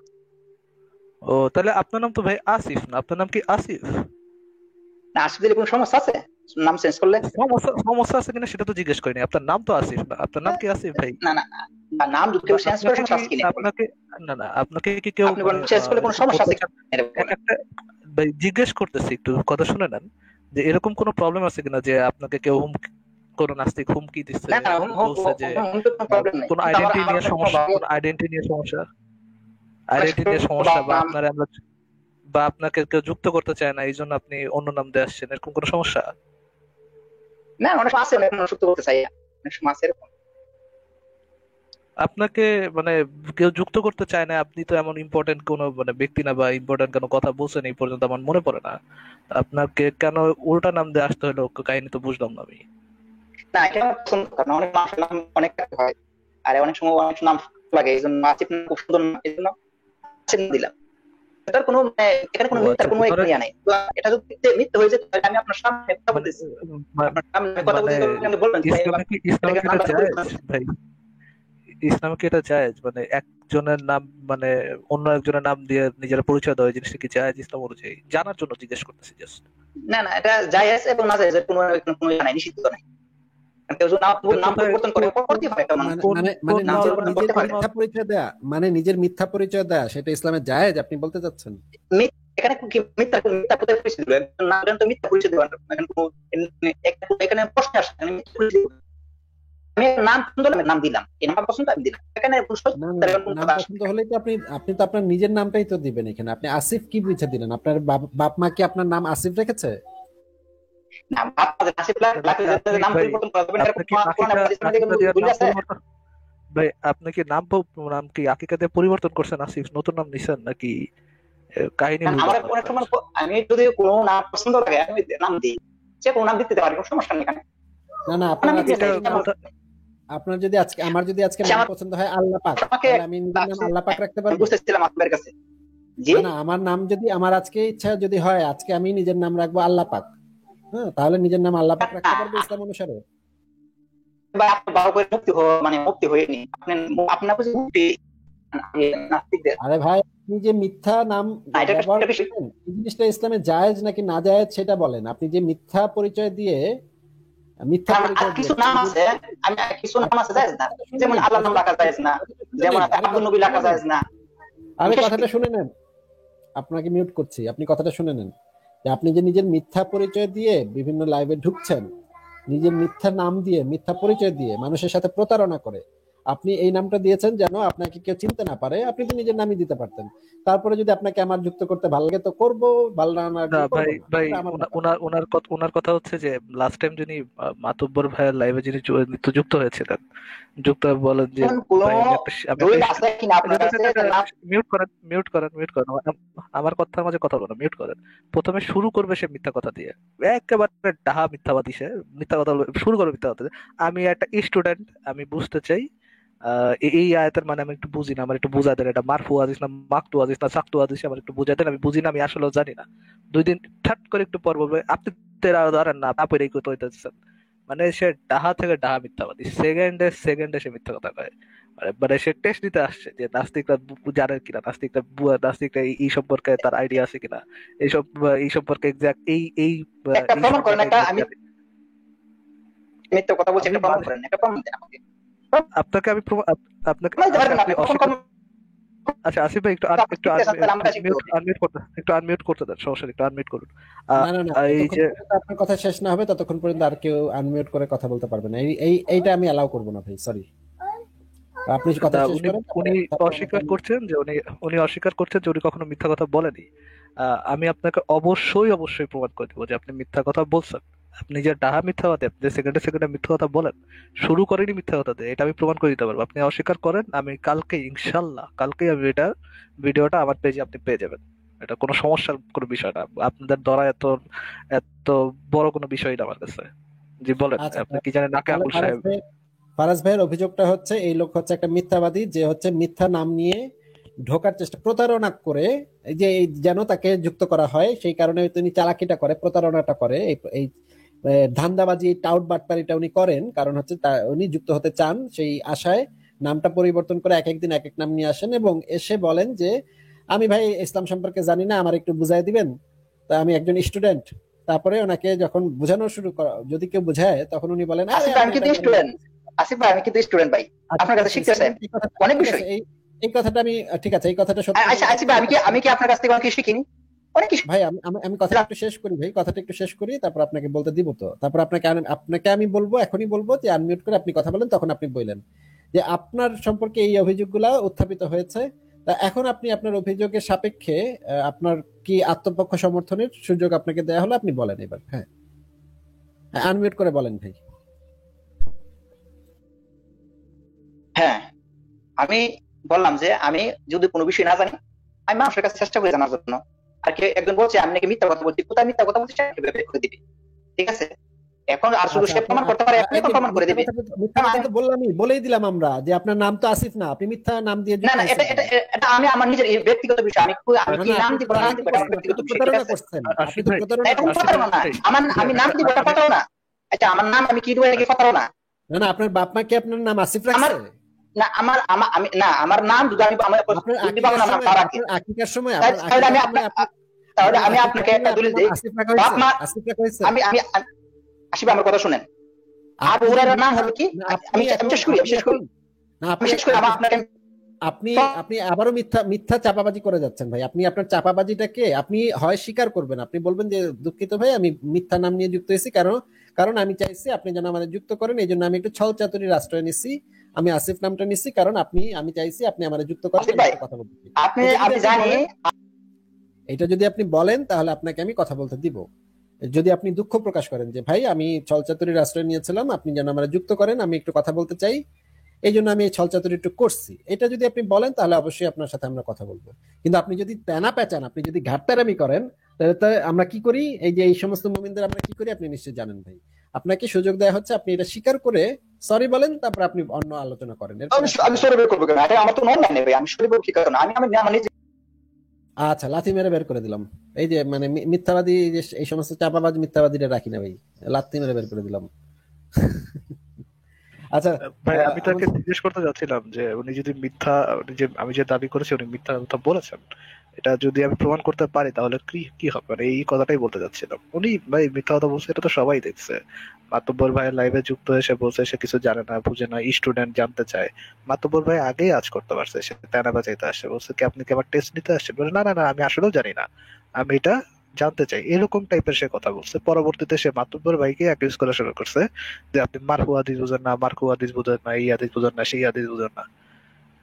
ও তাহলে আপনার নাম তো ভাই আসিফ না, আপনার নাম কি আসিফ? না, আসলে কোনো সমস্যা আছে নাম চেঞ্জ করলে? সমস্যা সমস্যা আছে কিনা সেটা তো জিজ্ঞেস করিনি, আপনার নাম তো আসিফ না, আপনার নাম কি আসিফ ভাই? না না না, নাম যদি কেউ চেঞ্জ করে আপনাকে সমস্যা কি আছে কিনা বলেন। আপনাকে না না, আপনাকে কি কেউ আপনি মানে বলেন চেঞ্জ করলে কোনো এরকম সমস্যা করতে আছে চান? কিনা এটা বলেন। একটা ভাই জিজ্ঞেস করতেছি, একটু কথা শুনে নেন, যে এরকম কোনো প্রবলেম আছে কিনা যে আপনাকে কেউ কোনো নাস্তিক হুমকি দিচ্ছে, না না, বলছে যে কোনো প্রবলেম নেই, কোনো কিন্তু আমার আইডেন্টিটি আমার নিয়ে সাথে কোনো সমস্যা, কোনো আইডেন্টিটি নিয়ে সমস্যা, আইডেন্টিটি নিয়ে সমস্যা, বা নাম। আপনার আমরা বা আপনাকে কেউ যুক্ত করতে চায় না, এই জন্য আপনি অন্য নাম দিয়ে আসছেন, এরকম কোনো সমস্যা? না, অনেক সময় আছে, অনেক মানুষ যুক্ত করতে চাই না, অনেক সময় আছে এরকম। আপনাকে মানে কেউ যুক্ত করতে চায় না, আপনি তো এমন ইম্পর্টেন্ট কোনো মানে ব্যক্তি না বা ইম্পর্টেন্ট কোনো কথা বলছেন এই পর্যন্ত আমার মনে পড়ে না। আপনাকে কেন উল্টা নাম দিয়ে আসতে হলো কাহিনী তো বুঝলাম না আমি। না, এটা আমার পছন্দ, কারণ অনেক মানুষের নাম অনেক টাইপের হয়, আর অনেক সময় অনেক নাম লাগে, এই জন্য আসিফ নাম খুব সুন্দর নাম, এই জন্য আসিফ নাম দিলাম। এটার কোনো মানে এখানে ও কোনো মিথ্যার আচ্ছা, কোনো ধরেন ইয়া নাই। তো এটা যদি মিথ্যে হয়ে যেত তাহলে আমি আপনার সামনে কথা মানে বলতেছি, মা- আপনার সামনে কথা মানে বলতে আপনি বলবেন যে ভাই ইসলামে কি এটাকে এটা নামটা জায়েজ পরিবর্তন করতে। ভাই? ইসলামে কি এটা জায়েজ মানে একজনের নাম মানে অন্য একজনের নাম দিয়ে নিজের পরিচয় দেওয়া, এই জিনিসটা কি জায়েজ ইসলাম অনুযায়ী? জানার জন্য জিজ্ঞেস করতেছি জাস্ট। না না, এটা জায়েজ এবং না জায়েজ কোনো কোনো ইয়া নাই, নিষিদ্ধ নাই। কারণ কেউ যদি এটা নাম কোথায় পরিবর্তন করে করতে পারে একটা মানুষ, মানে কোন মানে কোন মানে নাম নিজের পরিবর্তন নিজের করতে পারে। মিথ্যা পরিচয় দেয়া, মানে নিজের মিথ্যা পরিচয় দেয়া, সেটা ইসলামে জায়েজ আপনি বলতে চাচ্ছেন? এখানে কি মিথ্যা মিথ্যা কোথায় পরিচয় দিবে? একজন না জানেন তো মিথ্যা পরিচয় দিবেন না। এখানে কোনো এখানে প্রশ্ন আসে না, মিথ্যা পরিচয় দিবেন। আমি একটা নাম পছন্দ হলে আমি নাম দিলাম, এই নামটা পছন্দ আমি দিলাম, এখানে কোনো না না সত্যি না, কোনো নাম কথা আসে পছন্দ না। হলেই তো আপনি আপনি তো আপনার নিজের নামটাই তো দিবেন এখানে। আপনি আসিফ কি বুঝে দিলেন? আপনার বাপ মা কি আপনার নাম আসিফ রেখেছে? না, আপনাদের আসিফ লাগলে আপনি নাম ভাই, পরিবর্তন করা যাবে না, আপনি এরকম কি কোরআন আকিকা হাদিসের মধ্যে আকিকা কোনো দেওয়ার দলিল নাম আছে? পরিবর্তন? ভাই আপনি কি নাম কি আকিকা দিয়ে পরিবর্তন করছেন? আসিফ নতুন নাম নিছেন নাকি? কাহিনী কারণ আমার বুঝলাম না অনেক আপনার। সময় আমি যদি কোনো নাম পছন্দ লাগে আমি নাম দিই, যে কোনো নাম দিতে পারি, কোনো সমস্যা নেই। এখানে না না, নাম আপনার দিতে আজকে আকিকা চাই, এটা আমার কোথা? আপনার যদি আজকে আমার যদি আজকে আচ্ছা, নাম আমার পছন্দ হয় আল্লাহ পাক, আমাকে তাহলে আমি নিজের নাম লাগছে, আল্লাহ পাক রাখতে আমি পারবো? বুঝতেছিলাম আপনার কাছে যে না না, আমার নাম যদি আমার আজকে ইচ্ছা যদি হয় আজকে আমি নিজের নাম রাখবো আল্লাহ পাক, হ্যাঁ, তাহলে নিজের নাম আল্লাহ পাক রাখতে পারবো ইসলাম অনুসারে? বা আপনি ভালো করে মানে মুক্তি হয়নি আপনি, আপনার বুঝি মুক্তি নাস্তিকদের। আরে ভাই, আপনি যে মিথ্যা নাম না, এটা ব্যবহার একটা বিষয়। করছেন এই জিনিসটা ইসলামে জায়েজ নাকি না জায়েজ সেটা বলেন। আপনি যে মিথ্যা পরিচয় দিয়ে, মিথ্যা আর পরিচয় দিয়ে কিছু নাম এই যে- আছে, আমি কিছু নাম আছে কথাটা জায়েজ না, কথাটা শুনে যেমন নেন, আল্লাহ নাম কথাটা রাখা জায়েজ না, কথাটা শুনে যেমন নেন, আরে আব্দুল কথাটা নবী শুনে রাখা নেন, জায়েজ না। আরে বিশেষ কি? কথাটা শুনে নেন। আপনাকে মিউট করছি, আপনি কথাটা শুনে নেন। যে আপনি যে নিজের মিথ্যা পরিচয় দিয়ে বিভিন্ন লাইভে ঢুকছেন, নিজের মিথ্যা নাম দিয়ে মিথ্যা পরিচয় দিয়ে মানুষের সাথে প্রতারণা করে, আপনি এই নামটা দিয়েছেন যেন আপনাকে কেউ চিনতে না পারে। আপনি তো নিজের নামই দিতে পারতেন। তারপরে যদি আপনাকে আমার যুক্ত করতে ভালো লাগে তো করবো, ভালো না না লাগলে ভাই, করবো না, ভাই এটা আমার ব্যাপার। ওনার কথা হচ্ছে যে লাস্ট টাইম যিনি মাতুব্বর ভাইয়ের লাইভে যিনি যুক্ত হয়েছিলেন, যুক্ত হয়ে বলেন যে এমন কোন ভাই আমি একটা দলিল আছে কিনা আপনার কাছে যে নাম? আমার কথার মাঝে কথা বলো, মিউট করেন। প্রথমে শুরু করবে সে মিথ্যা কথা দিয়ে, একেবারে ডাহা মিথ্যাবাদী, সে মিথ্যা কথা শুরু করবে মিথ্যা কথা দিয়ে। আমি একটা স্টুডেন্ট, আমি বুঝতে চাই এই আয়াতের মানে আমি একটু বুঝি না, আমার একটু বুঝা দেন, এটা মারফু হাদিস না মাকতু হাদিস না সাকতু হাদিস, আমার একটু বুঝা দেন, আমি বুঝি না, আমি আসলে জানি না। 2 দিন ঠাট করে একটু পর বলবে আপনি তেরা ধরেন না আপনি এই কথা হইতেছেন। মানে সে ডাহা থেকে ডাহা মিথ্যাবাদী, সেকেন্ডে সেকেন্ডে সে মিথ্যা কথা কয়। মানে সে টেস্ট দিতে আসছে যে নাস্তিকরা জানে কিনা, নাস্তিকরা এই সম্পর্কে তার আইডিয়া আছে কিনা, এইসব এই সম্পর্কে এক্সাক্ট একটা এই প্রমাণ করেন, সম্পর্কে একটা এক্সাক্ট আমি জানে। মিথ্যা কথা বলছি, আপনি একটা প্রমাণ মানে করেন, একটা প্রমাণ দেন আমাকে। আপনাকে আমি আপনাকে প্রমাণ দিতে আচ্ছা পারবেন না, আপনি আপনি প্রমাণ অস্বীকার। করেন। আচ্ছা আসিফ ভাই একটু আপনি একটু শিখতে চান তাহলে আমার কাছে শিখতে হবে। আনমিউট করতে, একটু আনমিউট করতে দেন, সমস্যা নেই, একটু আনমিউট করুন। না না না, এই যতক্ষণ যে পর্যন্ত আপনার কথা শেষ না হবে ততক্ষণ পর্যন্ত আর কেউ আনমিউট করে কথা বলতে পারবে না। এইটা আমি অ্যালাউ করবো না ভাই, সরি। আপনি কথা না, শেষ উনি করেন, তারপরে উনি তারপরে আমাকে অস্বীকার করছেন যে উনি অস্বীকার করছেন যে উনি কখনো মিথ্যা কথা বলেনি। আমি আপনাকে অবশ্যই প্রমাণ করে দেবো যে আপনি মিথ্যা কথা বলছেন। আপনি যে ডাহা মিথ্যাবাদী, আপনি যে সেকেন্ডে সেকেন্ডে মিথ্যা কথা বলেন, শুরু করেনি মিথ্যা কথা দিয়ে, এটা আমি প্রমাণ করে দিতে পারবো। আপনি অস্বীকার করেন, আমি কালকে ইনশাল্লাহ কালকেই আমি এটা ভিডিওটা আমার পেজে আপনি পেয়ে যাবেন। এটা কোনো সমস্যার কোনো বিষয় না, আপনাদের ধরা এত এত বড় কোনো বিষয় না আমার কাছে। জি বলেন, আচ্ছা, আপনি কি জানেন নাকে তাহলে আঙুল সাহেব? ফারাজ ভাইয়ের অভিযোগটা হচ্ছে এই লোক হচ্ছে একটা মিথ্যাবাদী, যে হচ্ছে মিথ্যা নাম নিয়ে ঢোকার চেষ্টা, প্রতারণা করে, এই যে যেন তাকে যুক্ত করা হয় সেই কারণে তিনি চালাকিটা করে, প্রতারণাটা করে, এই ধান্দাবাজি, এই টাউট বাটপারিটা উনি করেন। কারণ হচ্ছে উনি যুক্ত হতে চান সেই আশায় নামটা পরিবর্তন করে এক একদিন এক এক নাম নিয়ে আসেন এবং এসে বলেন যে আমি ভাই ইসলাম সম্পর্কে জানি না, আমার একটু বুঝাই দিবেন, তা আমি একজন স্টুডেন্ট। তারপরে ওনাকে যখন বোঝানো শুরু করা, যদি কেউ বোঝায় তখন উনি বলেন আরে আসিফ ভাই আপনি আমি এটা কিন্তু করেন না। স্টুডেন্ট, আসিফ ভাই আমি কিন্তু স্টুডেন্ট ভাই, আচ্ছা আপনার কাছে আচ্ছা, শিখতে চাই student, এই কথাটা অনেক ঠিক আছে, বিষয়। এই কথাটা আমি ঠিক আছে, এই কথাটা সত্য আচ্ছা বলছেন, আসিফ এই ভাই কথাটা আমি কি আপনার কাছ থেকে অনেক কিছু শিখিনি, অনেক কিছু ভাই আমি কথাটা শিখলাম। একটু শেষ করি ভাই, কথাটা একটু শেষ করি, তারপর আপনাকে বলতে দিব। তো তারপর আপনাকে আমি বলবো, এখনই বলবো যে আনমিউট করে আপনি কথা বলেন, তখন আপনি বললেন যে আপনার সম্পর্কে এই অভিযোগগুলা উত্থাপিত হয়েছে। তা এখন আপনি আপনার অভিযোগের সাপেক্ষে আপনার কি আত্মপক্ষ সমর্থনের সুযোগ আপনাকে দেয়া হলো, আপনি বলেন এবার। হ্যাঁ, আনমিউট করে বলেন ভাই। হ্যাঁ, আমি বললাম যে আমি যদি কোনো বিষয় না জানি আমি মানুষের কাছে চেষ্টা করি জানার জন্য। আর কি একজন বলছে আমি নাকি মিথ্যা কথা বলছি, কোথায় মিথ্যা কথা বলছি সেটা বের করে দিবি, ঠিক আছে? এখন আর শুধু আচ্ছা, সে প্রমাণ করতে পারে, আপনি এই এখন যে প্রমাণ করে দিবি। মিথ্যা কথা তো বললামই, বলেই দিলাম আমরা যে আপনার নাম তো আসিফ না, আপনি মিথ্যা নাম দিয়ে না যুক্ত না, এটা হয়েছেন এটা কেন? এটা আমি আমার নিজের ব্যক্তিগত বিষয়, আমি আমি না কি না, নাম আপনি দিব তো না নাম দিব এটা আমার আপনি ব্যক্তিগত তো বিষয়, ঠিক প্রতারণা আছে? করছেন, আপনি আসিফ তো ভাই, না, প্রতারণা এটা কোনো আসিফ করছেন। ভাই, প্রতারণা না। ভাই, আমি নাম দিব এটা আপনি প্রতারণা। আচ্ছা, আমার নাম আমি কি দিব এটা কি প্রতারণা? না না, আপনার বাপ মা কি আপনার নাম আসিফ আমার রাখছে? না, আমি না, আমার নাম যদি আমি আপনার বুঝতে পারবো আকিকার না নাম সময় কার রাখে, আপনার আকিকার সময় তাই- আপনার তাহলে আমি আকিকার সময় আপনার আপনি তাহলে আপনার আমি আকিকার আপনাকে একটা সময় দলিল আপনার নাম দিই। আসিফ রাখা বাপ হয়েছে? মা, আসিফ রাখা হয়েছে? আমি আমি আসিফ আমার কথা শুনেন। আবু আপনি যে হুরায়রার নাম মিথ্যা, হলো কি? না আপনি আমি আমি এখন শেষ করি, আমি আপনি শেষ করি, এখন না আমি আপনি শেষ করি, আমার আপনাকে আপনি আপনি আবারও মিথ্যা মিথ্যা চাপাবাজি করে যাচ্ছেন ভাই। আপনি আপনার চাপাবাজিটাকে আপনি হয় স্বীকার করবেন, আপনি বলবেন যে দুঃখিত ভাই আমি মিথ্যা নাম নিয়ে যুক্ত হয়েছি, কারণ কারণ আমি চাইছি আপনি যেন আমাদের যুক্ত করেন, এই জন্য আমি একটু ছল চাতুরির আশ্রয় নিচ্ছি, আমি আসিফ নামটা নিচ্ছি, কারণ আমি চাইছি আপনি আমাদের যুক্ত করেন, আসিফ আমি ভাই, একটা কথা বলতে চাই। আপনি এটা যদি আমি আপনি জানি বলেন, এটা যদি আপনি বলেন তাহলে আপনাকে আমি কথা বলতে দিব। যদি আপনি দুঃখ প্রকাশ করেন যে ভাই আমি ছল চাতুরির আশ্রয় নিয়েছিলাম, আপনি যেন আমরা যুক্ত করেন, আমি একটু কথা বলতে চাই, এই জন্য আমি এই ছলচাতুরি একটু করছি, এটা যদি আপনি বলেন তাহলে অবশ্যই আপনার সাথে আমরা কথা বলবো। কিন্তু আপনি যদি তেনা পেঁচান, আপনি যদি ঘাটতারামি করেন, তাহলে তো আমরা কি করি, এই যে এই সমস্ত মুমিনদের আমরা কি করি আপনি নিশ্চয়ই জানেন ভাই। আপনাকে সুযোগ দেওয়া হচ্ছে, আপনি এটা স্বীকার করে সরি বলেন, তারপর আপনি অন্য আলোচনা করেন, এরপর আপনি আমি সরে বের করবো কেন? এটা আমার তো নয় নাই ভাই, আমি সরে বের কি কারণ আমি আমি আমার নিজে আচ্ছা লাথি মেরে বের করে দিলাম। এই যে মানে মিথ্যাবাদী, যে এই সমস্ত চাপাবাজ মিথ্যাবাদীরা রাখি না ভাই, লাথি মেরে বের করে দিলাম। আচ্ছা ভাই, আমি তাকে আমাদের জিজ্ঞেস করতে যাচ্ছিলাম যে উনি যদি মিথ্যা, উনি যে আমি যে দাবি করেছি উনি মিথ্যা কথা বলেছেন, এটা যদি আমি প্রমাণ করতে পারি তাহলে কি কি হবে, মানে এই কথাটাই বলতে যাচ্ছিলাম। উনি ভাই মিথ্যা কথা বলছে, এটা তো সবাই দেখছে। মাতব্বর ভাই লাইভে যুক্ত হয়ে সে বলছে সে কিছু জানে না বুঝে না, স্টুডেন্ট জানতে চায়। মাতব্বর ভাই আগেই আজ করতে পারছে, সে তেনা বাজাইতে আসে, বলছে কি আপনি কি আমার টেস্ট নিতে আসছেন, বলে না না না, আমি আসলেও জানি না, আমি এটা জানতে চাই, এরকম টাইপের সে কথা বলছে। পরবর্তীতে সে মাতব্বর ভাইকে অ্যাকিউজ করা শুরু করছে যে আপনি মারফু হাদিস বুঝেন না, মারফু হাদিস বুঝেন না, এই হাদিস বুঝেন না, সেই হাদিস বুঝেন না।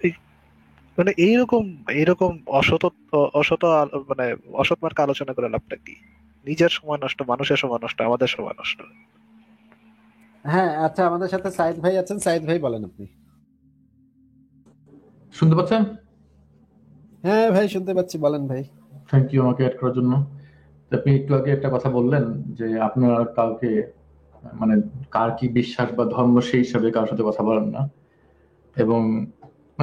এই- মানে এইরকম এইরকম মানে অসৎ মার্কা আলোচনা করে লাভটা কি? নিজের সময় নষ্ট, মানুষের সময় নষ্ট, আমাদের সময় নষ্ট। হ্যাঁ আচ্ছা, আমাদের সাথে সাইদ ভাই আছেন, সাইদ ভাই বলেন আপনি। শুনতে পাচ্ছেন? হ্যাঁ ভাই শুনতে পাচ্ছি, বলেন ভাই। থ্যাংক ইউ আমাকে অ্যাড করার জন্য। তো আপনি একটু আগে একটা কথা বললেন যে আপনারা কাউকে মানে কার কি বিশ্বাস বা ধর্ম সেই হিসাবে কারোর সাথে কথা বলেন না, এবং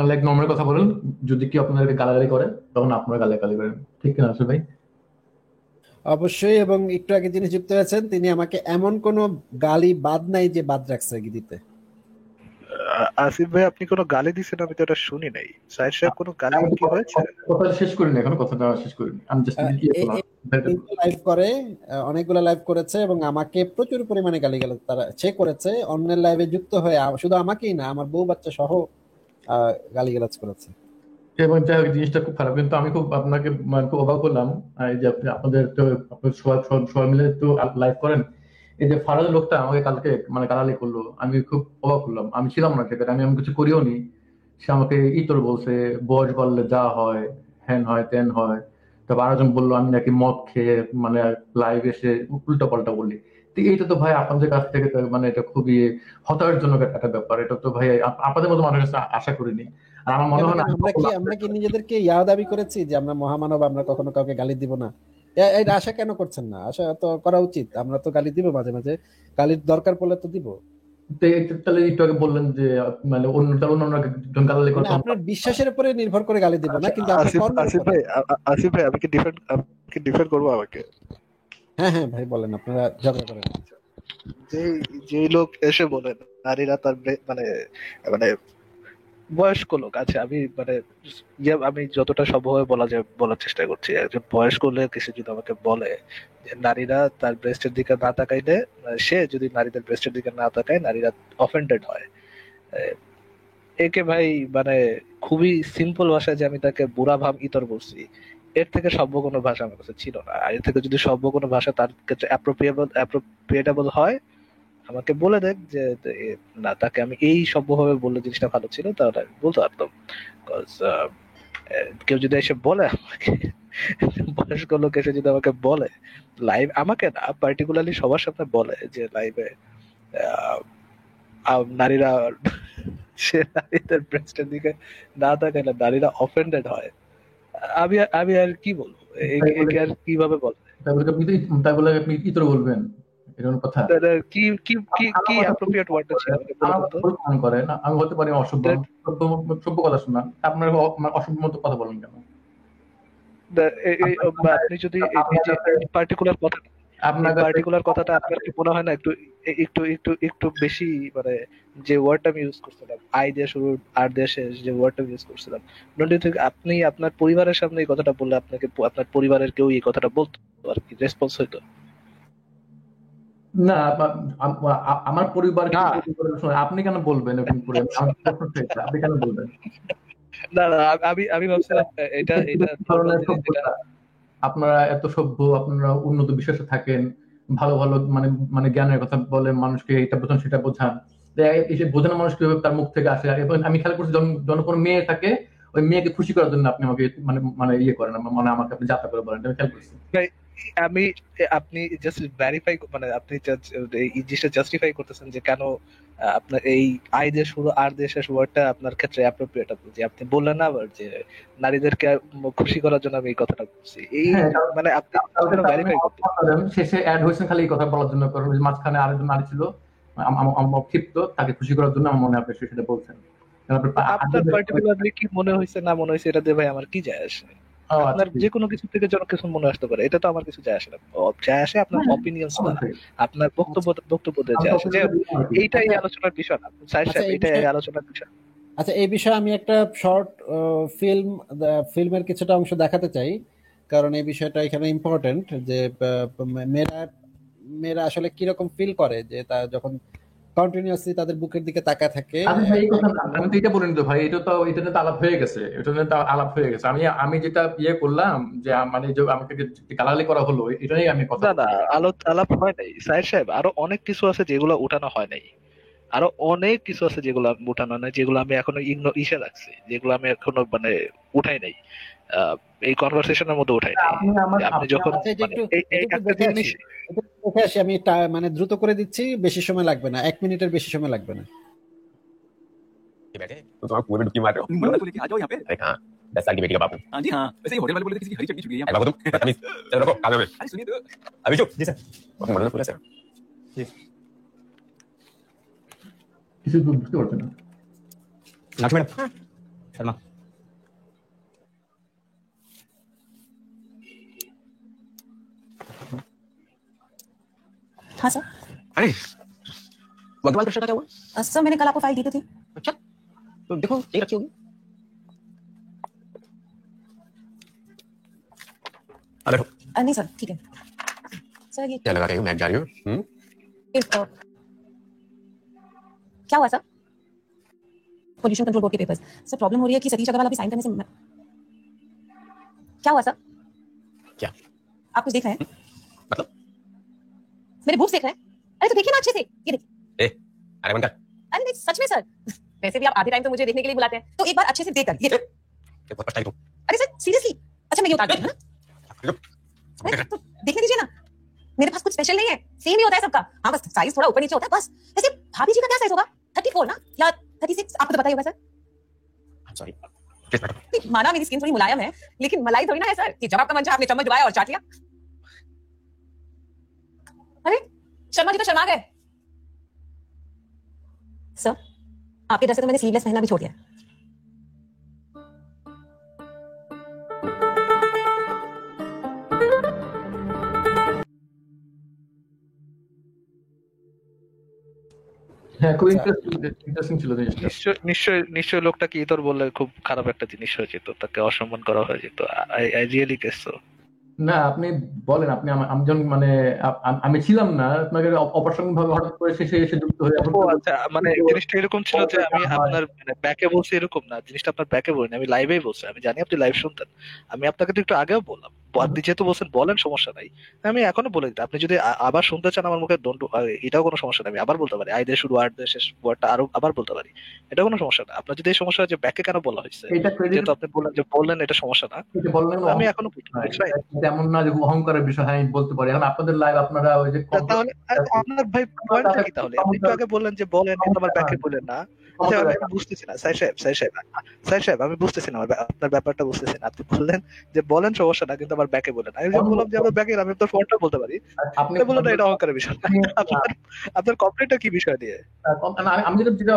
লাইক নর্মাল কথা বলেন, যদি কেউ আপনাদেরকে গালাগালি করে তখন আপনারা গালাগালি করেন, ঠিক কিনা আসলে ভাই? অবশ্যই, এবং একটু আগে যিনি যুক্ত হয়েছেন তিনি আমাকে এমন কোন গালি বাদ নাই যে বাদ রাখছে দিতে। আসিফ ভাই, আপনি কোনো গালি দিছেন আমি তো এটা শুনি নাই। সাইদ সাহেব কোনো গালি আমি কি হয়েছে? কথা শেষ করিনি, এখনো কথাটা শেষ করিনি, আমি জাস্ট লাইভ করে, অনেকগুলো লাইভ করেছে এবং আমাকে প্রচুর পরিমাণে গালিগালাজ তারা সে করেছে, অন্যের লাইভে যুক্ত হয়ে শুধু আমাকেই না আমার বউ বাচ্চা সহ গালিগালাজ করেছে। এবং যাই হোক, জিনিসটা খুব খারাপ, কিন্তু আমি খুব আপনাকে মানে খুব অবাক হলাম। এই যে আপনাদের তো আপনার সবাই সবাই মিলে তো লাইভ করেন, এই যে ফারাজ লোকটা আমাকে কালকে মানে গালাগালি করলো, আমি খুব অবাক হলাম। আমি ছিলাম না সেখানে, আমি এমন কিছু করিও নি। সে আমাকে ইতর বলছে, বয়স বাড়লে যা হয়, হ্যান হয় তেন হয়। তারপর আরেকজন বললো আমি নাকি মদ খেয়ে মানে লাইভ এসে উল্টা পাল্টা বলি। তো এইটা তো ভাই আপনাদের কাছ থেকে তো মানে এটা খুবই হতাশাজনক একটা ব্যাপার। এটা তো ভাই আপনাদের মতো মানুষের কাছে আশা করিনি। আর আমার মনে কেন হয় না কেন আমরা কি নিজেদেরকে ইয়া দাবি করেছি যে আমরা মহামানব, আমরা কখনো কাউকে গালি দিব না? এটা আশা কেন করছেন না? আশা তো করা উচিত, আমরা তো গালি দিব মাঝে মাঝে, গালির দরকার পড়লে তো দিব। তাহলে একটু আগে বললেন যে মানে অন্যরা গালাগালি মানে করতাম। আপনার বিশ্বাসের উপরে নির্ভর করে গালি দিব না, আচ্ছা, কিন্তু আপনার আসিফ কর্মের আসিফ উপরে। ভাই, আসিফ ভাই, আমি কি ডিফেন্ড করবো আমাকে? হ্যাঁ হ্যাঁ ভাই বলেন, আপনারা ঝগড়া করেন। যে যে লোক এসে বলে নারীরা তার মানে মানে বয়স্ক লোক আছে, আমি মানে আমি যতটা সম্ভব বলার চেষ্টা করছি, একজন বয়স্ক লোক এসে যদি আমাকে বলে যে নারীরা তার ব্রেস্টের দিকে না তাকাইলে, সে যদি নারীদের ব্রেস্টের দিকে না তাকায় নারীরা অফেন্ডেড হয়, একে ভাই মানে খুবই সিম্পল ভাষায় যে আমি তাকে বুড়া ভাব ইতর বলছি, এর থেকে সভ্য কোনো ভাষা আমার কাছে ছিল না। আর এর থেকে যদি সভ্য কোনো ভাষা তার ক্ষেত্রে অ্যাপ্রোপ্রিয়েটেবল হয়, আমাকে বলে দেখ যে না, তাকে আমি এই সভ্যভাবে বললে জিনিসটা ভালো ছিল, তাহলে আমি বলতে পারতাম। কেউ যদি এসে বলে আমাকে, বয়স্ক লোক এসে যদি আমাকে বলে লাইভ, আমাকে না পার্টিকুলারলি সবার সামনে বলে যে লাইভে নারীরা সে নারীদের ব্রেস্টের দিকে না তাকালে নারীরা অফেন্ডেড হয়। আমি আর কি বলবো, তাই বলে একে আর কিভাবে বলবো? তাই বলে আপনি ইতর বলবেন, এরকম কথা? কি কি কি কি অ্যাপ্রোপ্রিয়েট ওয়ার্ডটা ছিল আমাকে বলে আমার দিন তো। ভুল মনে করে না, আমি হতে পারি অসভ্য, তা- সভ্য কথা শোনা, আপনার অসভ্য মতো কথা বলেন কেন? আপনি যদি এই যে আপনার পার্টিকুলার কথা, আপনার এই কাছে পার্টিকুলার কথাটা আপনার কি মনে হয় না একটু একটু বেশি, মানে যে ওয়ার্ডটা আমি ইউজ করছিলাম, আই দিয়ে শুরু আর দিয়ে শেষ, যে ওয়ার্ডটা ইউজ করছিলাম, ডোন্ট ইউ থিংক আপনি আপনার পরিবারের সামনে এই কথাটা বললে আপনাকে আপনার পরিবারের কেউ এই কথাটা বলতো আর কি, রেসপন্স হইতো? না, আমার পরিবার না আপনি কেন বলবেন এরকম করে? আমার প্রশ্ন সেটা, আপনি কেন বলবেন? না না, আমি ভাবছিলাম এটা এটা কি ধরনের normal জিনিস, এটা সভ্যতা? আপনারা এত সভ্য, আপনারা উন্নত বিশ্বাসে থাকেন, ভালো ভালো মানে মানে জ্ঞানের কথা বলে মানুষকে, এটা বোঝান সেটা বোঝান, এসে বোঝানো মানুষ কিভাবে তার মুখ থেকে আসে। আর এবং আমি খেয়াল করছি, যখন কোনো মেয়ে থাকে, ওই মেয়েকে খুশি করার জন্য আপনি আমাকে মানে মানে ইয়ে করেন, মানে আমাকে আপনি যাত্রা করে বলেন, এটা আমি খেয়াল করছি। আমি আপনি জাস্ট ভেরিফাই, মানে আপনি এই জিনিসটা জাস্টিফাই করতেছেন যে কেন আপনার এই আই দিয়ে শুরু আর দিয়ে শেষ ওয়ার্ডটা আপনার ক্ষেত্রে অ্যাপ্রোপ্রিয়েট। আপনি যে আপনি বললেন না আবার যে নারীদেরকে খুশি করার জন্য আমি এই কথাটা বলছি, এই হ্যাঁ, মানে আপনি ভেরিফাই করতে। শেষে অ্যাড হয়েছেন খালি এই কথা বলার জন্য, কারণ ওই যে মাঝখানে আরেকজন নারী ছিল, আমার ক্ষিপ্ত, তাকে খুশি করার জন্য আমার মনে হয় আপনি সেটা বলছেন। কারণ আপনার পার্টিকুলারলি কি মনে হয়েছে না মনে হয়েছে এটা দিয়ে ভাই আমার কি যায় আসে? ও আপনার আচ্ছা, যে কোনো কিছু থেকে যেন কিছু মনে আসতে পারে, এটা তো আমার কিছু যায় আসে না। যায় আসে আপনার অপিনিয়ন্স না, অবশ্যই। আপনার বক্তব্য দিয়ে যায় আসে। যে এইটাই আলোচনার বিষয় না সাহেব আচ্ছা সাহেব, এই এইটাই বিষয়ে আলোচনার বিষয়। আচ্ছা এই বিষয়ে আমি একটা শর্ট ফিল্ম ফিল্মের কিছুটা অংশ দেখাতে চাই, কারণ এই বিষয়টা এখানে ইম্পর্টেন্ট যে মেয়েরা মেয়েরা আসলে কিরকম ফিল করে যে তা যখন কন্টিনিউয়াসলি তাদের বুকের দিকে তাকায় থাকে। আরে ভাই, এই কথা না, মানে আমি তো এটা বলিনি তো ভাই, এটা তো আলাপ হয়ে গেছে, এটা নিয়ে তো আলাপ হয়ে গেছে। আমি আমি যেটা ইয়ে করলাম যে মানে যে আমাকে যে গালাগালি করা হলো, এটা নিয়ে আমি কথা না না, বলছি। আলাপ হয় নাই সাহেব সাহেব, আরো অনেক কিছু আছে যেগুলো উঠানো হয় নাই, আরো অনেক কিছু আছে যেগুলো উঠানো নাই, যেগুলো আমি এখনো ইসে রাখছি, যেগুলো আমি এখনো মানে উঠাই নাই, আহ, এই কনভারসেশনের মধ্যে উঠাই নাই। আপনি আমার আপনি যখন আচ্ছা এই যে মানে একটু এই এটা একটু একটা দেখে আসি, জিনিস। এটা একটু দেখে আসি আমি মানে দ্রুত করে দিচ্ছি, বেশি সময় লাগবে না, 1 মিনিটের বেশি সময় লাগবে না। के बैठे तो आप कुएं में डुबकी मार रहे हो। मुन्ना को लेके आ जाओ यहाँ पे। अरे हाँ, 10 साल की बेटी का बाप हूँ। हाँ जी हाँ, वैसे ही होटल वाले बोले थे किसी की हरी चटनी छुट गई है अरे यहाँ बाबू तुम बदतमीज, चलो रखो काम में। पे। अरे सुनिए तो। अभी चुप जी सर, आपने मॉडल खोला सर। কিছু বুঝতে পারছেন না। लक्ष्मण शर्मा हाँ सर। अरे वगवाल प्रश्न का क्या हुआ? सर मैंने कल आपको फाइल दी तो थी। अच्छा तो देखो यही रखी होगी। अरे नहीं सर ठीक है सर। ये क्या लगा रही हो, मैं जा रही हूँ? क्या हुआ सर? पोल्यूशन कंट्रोल बोर्ड के पेपर्स। सर प्रॉब्लम हो रही है कि सतीश अग्रवाल अभी साइन करने से क्या हुआ सर? क्या आप कुछ देख रहे हैं? मतलब? मेरे बुक्स देख रहे हैं? अरे तो देखिए ना अच्छे से, ये देखिए। अरे बंद कर। अरे नहीं सच में सर, वैसे भी आप आधे टाइम तो मुझे देखने के लिए बुलाते हैं, तो एक बार अच्छे से देख कर ये। ये बहुत पछताई तुम। अरे सर सीरियसली, अच्छा मैं ये उतार दूं, है ना? अरे तो देखने दीजिए ना, मेरे पास कुछ स्पेशल नहीं है, सेम ही होता है सबका। हाँ बस साइज थोड़ा ऊपर नीचे होता है बस। वैसे भाभी जी का क्या साइज होगा? 34 ना या 36? आपको तो पता ही होगा सर। सॉरी किस बैठो। नहीं, माना मेरी स्किन थोड़ी मुलायम है, लेकिन मलाई थोड़ी ना है सर कि जब आपका मन चाहा आपने चम्मच डुबाया और चाट लिया। अरे शर्मा जी तो शर्मा गए। सर आपके डर से तो मैंने स्लीवलेस पहनना भी छोड़ दिया। হ্যাঁ, খুব আচ্ছা ইন্টারেস্টিং ছিল জিনিসটা। নিশ্চয় লোকটা কি তোর বললে খুব খারাপ একটা জিনিস হয়ে যেত, তাকে অসম্মান করা হয়ে যেত। আই রিয়েলি গেস তো। না, আপনি বলেন, আপনি আমি যখন মানে আমি ছিলাম না, আপনাকে অপ্রাসঙ্গিক ভাবে হঠাৎ করে শেষে এসে যুক্ত হয়ে ও আচ্ছা, মানে জিনিসটা এরকম ছিল যে আমি আপনার মানে ব্যাকে বলছি এরকম না, জিনিসটা আপনার ব্যাকে বলিনি, আমি লাইভেই বলছি। আমি জানি আপনি লাইভ শুনতেন, আমি আপনাকে তো একটু আগেও আপনি যেহেতু বলছেন বলেন, সমস্যা নাই। আমি এখনো বলে দিই, আপনি যদি আবার শুনতে চান আমার মুখে ডোন্ট, এটাও কোনো সমস্যা নাই, আমি আবার বলতে পারি। আই দিয়ে শুরু, আর দিয়ে শেষ ওয়ার্ডটা আরো আবার বলতে পারি, এটা কোনো সমস্যা না। আপনার যদি এই সমস্যা হয় যে ব্যাকে কেন বলা হয়েছে, এটা ক্রেডিট যেহেতু আপনি বললেন যে বললেন, এটা সমস্যা না। বললেন আমি এখনো বলতে পারি, right? তেমন না যে অহংকারের বিষয়, হ্যাঁ আমি বলতে পারি। এখন আপনাদের লাইভ আপনারা ওই যে তাহলে আপনার ভাই পয়েন্টটা কি? তাহলে আপনি একটু আগে বললেন যে বলেন, কিন্তু আমার ব্যাকে বলেন না। আচ্ছা, আমি বুঝতেছি না সাহেব, আমি বুঝতেছি না আপনার ব্যাপারটা বুঝতেছি না। আপনি বললেন যে বলেন, সমস্যা না, কিন্তু আমার ব্যাকে বলেন। আমি যখন বললাম যে আমার ব্যাকে, আমি আপনার ফোনটা বলতে পারি, আপনি আপনি বললেন এটা অহংকারের বিষয় না। আপনার কমপ্লেন্টটা কি বিষয় দিয়ে? আমি যেটা যেটা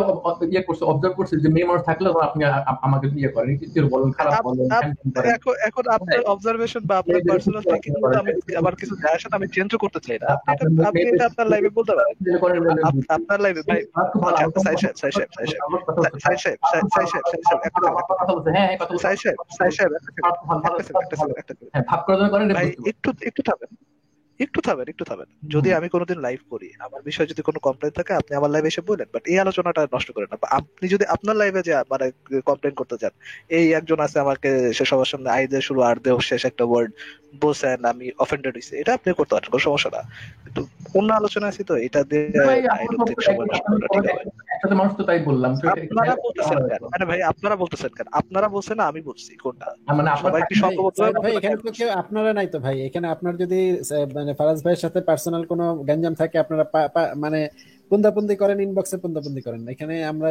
ইয়ে করছি, অবজার্ভ করছি যে মেয়ে মানুষ থাকলে আপনি আমাকে ইয়ে করেন, কিছু বলেন, খারাপ বলেন, এখন আপনার অবজারভেশন বা আপনার পার্সোনাল থিংকিং আমি আবার কিছু যায় আসে না, আমি চেঞ্জও করতে চাই না। আপনি এটা আপনার লাইভে বলতে পারেন, আপনার লাইভে ভাই। একটু থামেন। যদি আমি কোনোদিন লাইভ করি, আমার বিষয়ে যদি কোনো কমপ্লেন থাকে, আপনি আমার লাইভে এসে বলেন, বাট এই আলোচনাটা নষ্ট করেন না। আপনি যদি আপনার লাইভে যে মানে কমপ্লেন করতে চান, এই একজন আছে আমাকে সে সবার সামনে আই দিয়ে শুরু আর দেও শেষ একটা ওয়ার্ড বলছেন, আমি অফেন্ডেড হইছি, এটা আপনি করতে পারেন, কোনো সমস্যা না। কিন্তু অন্য আলোচনা আছে তো, এটা দিয়ে I don't think সময় নষ্ট করাটা ঠিক হবে। একসাথে মানুষ তো তাই বললাম। আপনারা বলতেছেন কেন? মানে ভাই আপনারা বলতেছেন কেন? আপনারা বলছেন না আমি বলছি, কোনটা? মানে সবাই কি সংঘবদ্ধভাবে ভাই বলতে এখানে তো কেউ আপনারা নাই তো ভাই। এখানে আপনার যদি মানে ফারাজ ভাইয়ের সাথে পার্সোনাল কোনো গ্যাঞ্জাম থাকে, আপনারা মানে পুন্দাপুন্দি করেন, ইনবক্সে পুন্দাপুন্দি করেন। এখানে আমরা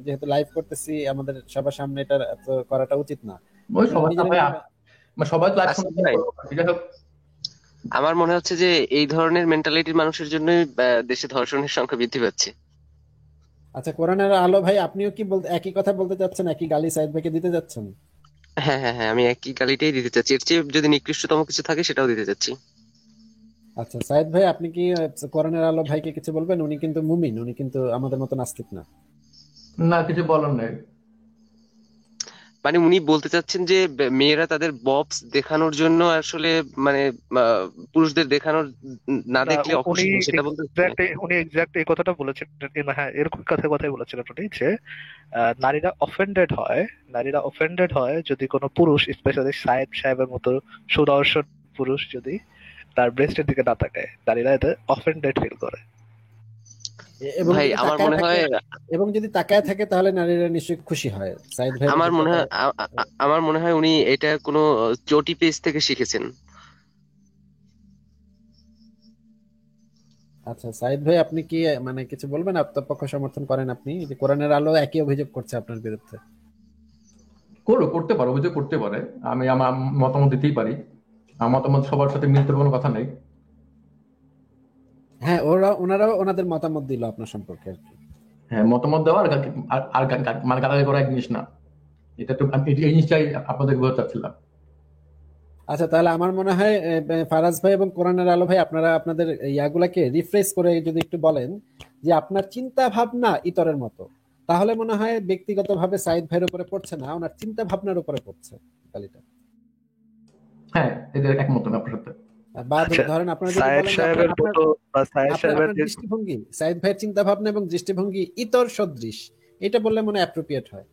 যেহেতু লাইভ করতেছি, আমাদের সবার সামনে এটা তো করাটা উচিত না। ওই সবাই সবাই তো আচ্ছা ভাই, আমার মনে হচ্ছে যে এই ধরনের মেন্টালিটির মানুষের জন্যই দেশে ধর্ষণের সংখ্যা বৃদ্ধি পাচ্ছে। আচ্ছা, কোরআনের আলো ভাই, আপনিও কি বলতে একই কথা বলতে চাচ্ছেন? একই গালি সাইদ ভাইকে দিতে যাচ্ছেন? হ্যাঁ, আমি একই গালিটাই দিতে চাচ্ছি, এর চেয়ে যদি নিকৃষ্টতম কিছু থাকে সেটাও দিতে চাচ্ছি। আচ্ছা সাইদ ভাই, আপনি কি কোরআনের আলো ভাইকে কিছু বলবেন? উনি কিন্তু মুমিন, উনি কিন্তু আমাদের মতো নাস্তিক না। না, কিছু বলার নাই। মানে উনি বলতে চাচ্ছেন যে মেয়েরা তাদের ববস দেখানোর জন্য আসলে মানে পুরুষদের দেখানোর না দেখলে অখুশি হয়, সেটা বলতে উনি এক্স্যাক্ট এই কথাটা বলেছেন। হ্যাঁ, এরকম কথাই বলেছেন আপনি, যে নারীরা অফেন্ডেড হয় যদি কোনো পুরুষ, স্পেশালি সাইদ সাহেবের মতো সুদর্শন পুরুষ যদি তার ব্রেস্টের দিকে না তাকায়, নারীরা এতে অফেন্ডেড ফিল করে। এবং ভাই যদি আমার তাকায় মনে থাকে, হয় এবং যদি তাকায় থাকে, তাহলে নারীরা নিশ্চয়ই খুশি হয়। সাইদ ভাই আমার মনে হয় উনি এটা কোনো চটি পেজ থেকে শিখেছেন। আচ্ছা সাইদ ভাই, আপনি কি মানে কিছু বলবেন? আপনার পক্ষ সমর্থন করেন আপনি? যে কোরআনের আলো একই অভিযোগ করছে আপনার বিরুদ্ধে। করতে পারে, অভিযোগ করতে পারে, আমি আমার মতামত দিতেই পারি। আমার মতামত সবার সাথে মিলতে কোনো কথা নেই। হ্যাঁ, ওনারাও ওনাদের মতামত দিল আপনার সম্পর্কে আর কি। হ্যাঁ, মতামত দেওয়া আর মানে গালাগালি করা এক জিনিস না। এটা তো এই জিনিসটাই আপনাদের বলতে চাচ্ছিলাম। আচ্ছা, তাহলে আমার মনে হয় ফারাজ ভাই এবং কোরআনের আলো ভাই, আপনারা আপনাদের ইয়াগুলাকে রিফ্রেশ করে যদি একটু বলেন যে আপনার চিন্তা ভাবনা ইতরের মতো, তাহলে মনে হয় ব্যক্তিগতভাবে সাইদ ভাইয়ের উপরে পড়ছে না, ওনার চিন্তা ভাবনার উপরে পড়ছে গালিটা। হ্যাঁ, এদের একমত না আপনার সাথে। বা ধরেন আপনারা যদি বলেন আপনার দৃষ্টিভঙ্গি, সাইদ ভাইয়ের চিন্তা ভাবনা এবং দৃষ্টিভঙ্গি ইতর সদৃশ, এটা বললে মনে অ্যাপ্রোপ্রিয়েট হয়।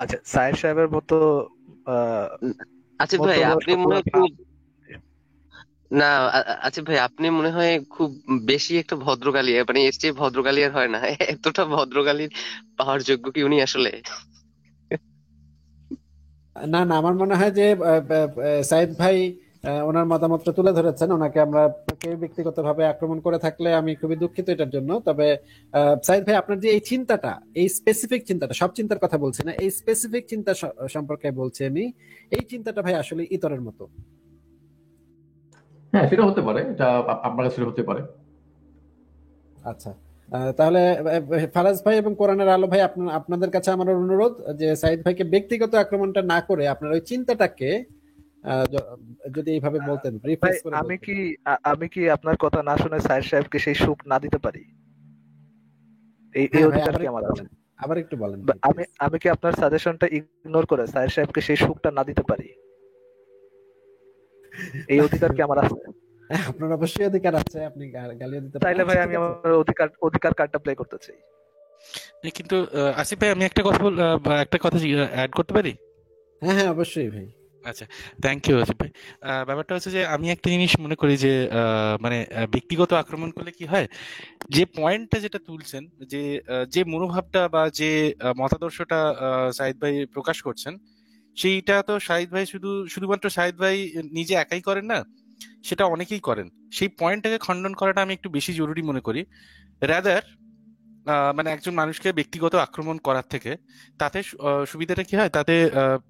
আচ্ছা, সাইদ সাহেবের মতো আচ্ছা ভাই, আপনি মনে হয় খুব না আচ্ছা ভাই, আপনি মনে হয় খুব বেশি একটা ভদ্রগালী, মানে এর চেয়ে ভদ্রগালী আর হয় না। এতটা ভদ্রগালীর পাওয়ার যোগ্য কি উনি আসলে? না, আমার মনে হয় যে সাইদ ভাই ওনার মতামতটা তুলে ধরেছেন। ওনাকে আমরা কেউ ব্যক্তিগতভাবে আক্রমণ করে থাকলে আমি খুবই দুঃখিত এটার জন্য। তবে সাইদ ভাই, আপনার যে এই চিন্তাটা, এই স্পেসিফিক চিন্তাটা, সব চিন্তার কথা বলছি না, এই স্পেসিফিক চিন্তা সম্পর্কে বলছি আমি, এই চিন্তাটা ভাই আসলে ইতরের মতো। হ্যাঁ, সেটা হতে পারে, এটা আপনার কাছে হতে পারে। আচ্ছা, তাহলে ফারাজ ভাই এবং কোরআনের আলো ভাই, আপনাদের কাছে আমার অনুরোধ যে সাইদ ভাইকে ব্যক্তিগত আক্রমণটা না করে আপনার ওই চিন্তাটাকে যদি এইভাবে বলতেন, রিফ্রেশ করে। আমি কি আপনার কথা না শুনে সাইদ সাহেবকে সেই সুখ না দিতে পারি? এই অধিকার কি আমার আছে? আবার একটু বলেন। আমি কি আপনার সাজেশনটা ইগনোর করে সাইদ সাহেবকে সেই সুখটা না দিতে পারি? এই অধিকার কি আমার আছে? আপনার অবশ্যই অধিকার আছে, আপনি গালিও দিতে পারেন। তাইলে ভাই আমি আমার অধিকার কার্ডটা প্লে করতে চাই। কিন্তু আসিফ ভাই, আমি একটা কথা অ্যাড করতে পারি? হ্যাঁ, অবশ্যই ভাই। আচ্ছা, থ্যাংক ইউ আসিফ ভাই। ব্যাপারটা হচ্ছে যে আমি একটা জিনিস মনে করি যে মানে ব্যক্তিগত আক্রমণ করলে কি হয়, যে পয়েন্টটা যেটা তুলছেন, যে যে মনোভাবটা বা যে মতাদর্শটা সাইদ ভাই প্রকাশ করছেন, সেইটা তো শাহিদ ভাই শুধুমাত্র শাহিদ ভাই নিজে একাই করেন না, সেটা অনেকেই করেন। সেই পয়েন্টটাকে খণ্ডন করাটা আমি একটু বেশি জরুরি মনে করি, রাদার মানে একজন মানুষকে ব্যক্তিগত আক্রমণ করার থেকে। তাতে সুবিধাটা কি হয়, তাতে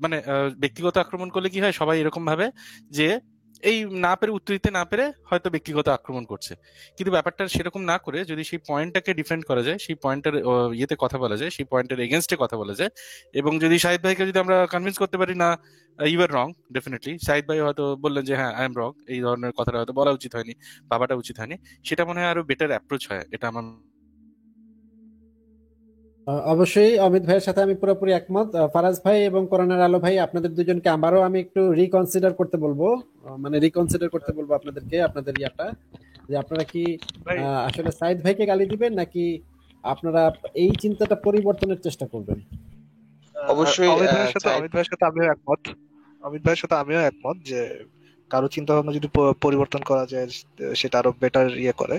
মানে ব্যক্তিগত আক্রমণ করলে কি হয়, সবাই এরকম ভাবে যে এই না পেরে উত্তর দিতে না পেরে হয়তো ব্যক্তিগত আক্রমণ করছে। কিন্তু ব্যাপারটা সেরকম না করে যদি সেই পয়েন্টটাকে ডিফেন্ড করা যায়, সেই পয়েন্টের ইয়েতে কথা বলা যায়, সেই পয়েন্টের এগেনস্টে কথা বলা যায়, এবং যদি শাহিদ ভাইকে যদি আমরা কনভিন্স করতে পারি না you are wrong, definitely Shahid ভাই হয়তো বললেন যে হ্যাঁ আই এম রং, এই ধরনের কথাটা হয়তো বলা উচিত হয়নি, ভাবাটা উচিত হয়নি, সেটা মনে হয় আরো বেটার অ্যাপ্রোচ হয়। এটা আমার অবশ্যই অমিত ভাইয়ের সাথে আমি পুরোপুরি একমত। ফারাজ ভাই এবং কোরআনের আলো ভাই, আপনাদের দুজনকে আবারও আমি একটু রিকনসিডার করতে বলবো, মানে রিকনসিডার করতে বলবো আপনাদেরকে, আপনাদের ইয়াটা, যে আপনারা কি ভাই আসলে সাইদ ভাইকে গালি দিবেন নাকি আপনারা এই চিন্তাটা পরিবর্তনের চেষ্টা করবেন। অবশ্যই সাইদ অমিত ভাইয়ের সাথে আমিও একমত। অমিত ভাইয়ের সাথে আমিও একমত যে কারো চিন্তা ভাবনা যদি পরিবর্তন করা যায়, সেটা আরো বেটার করে।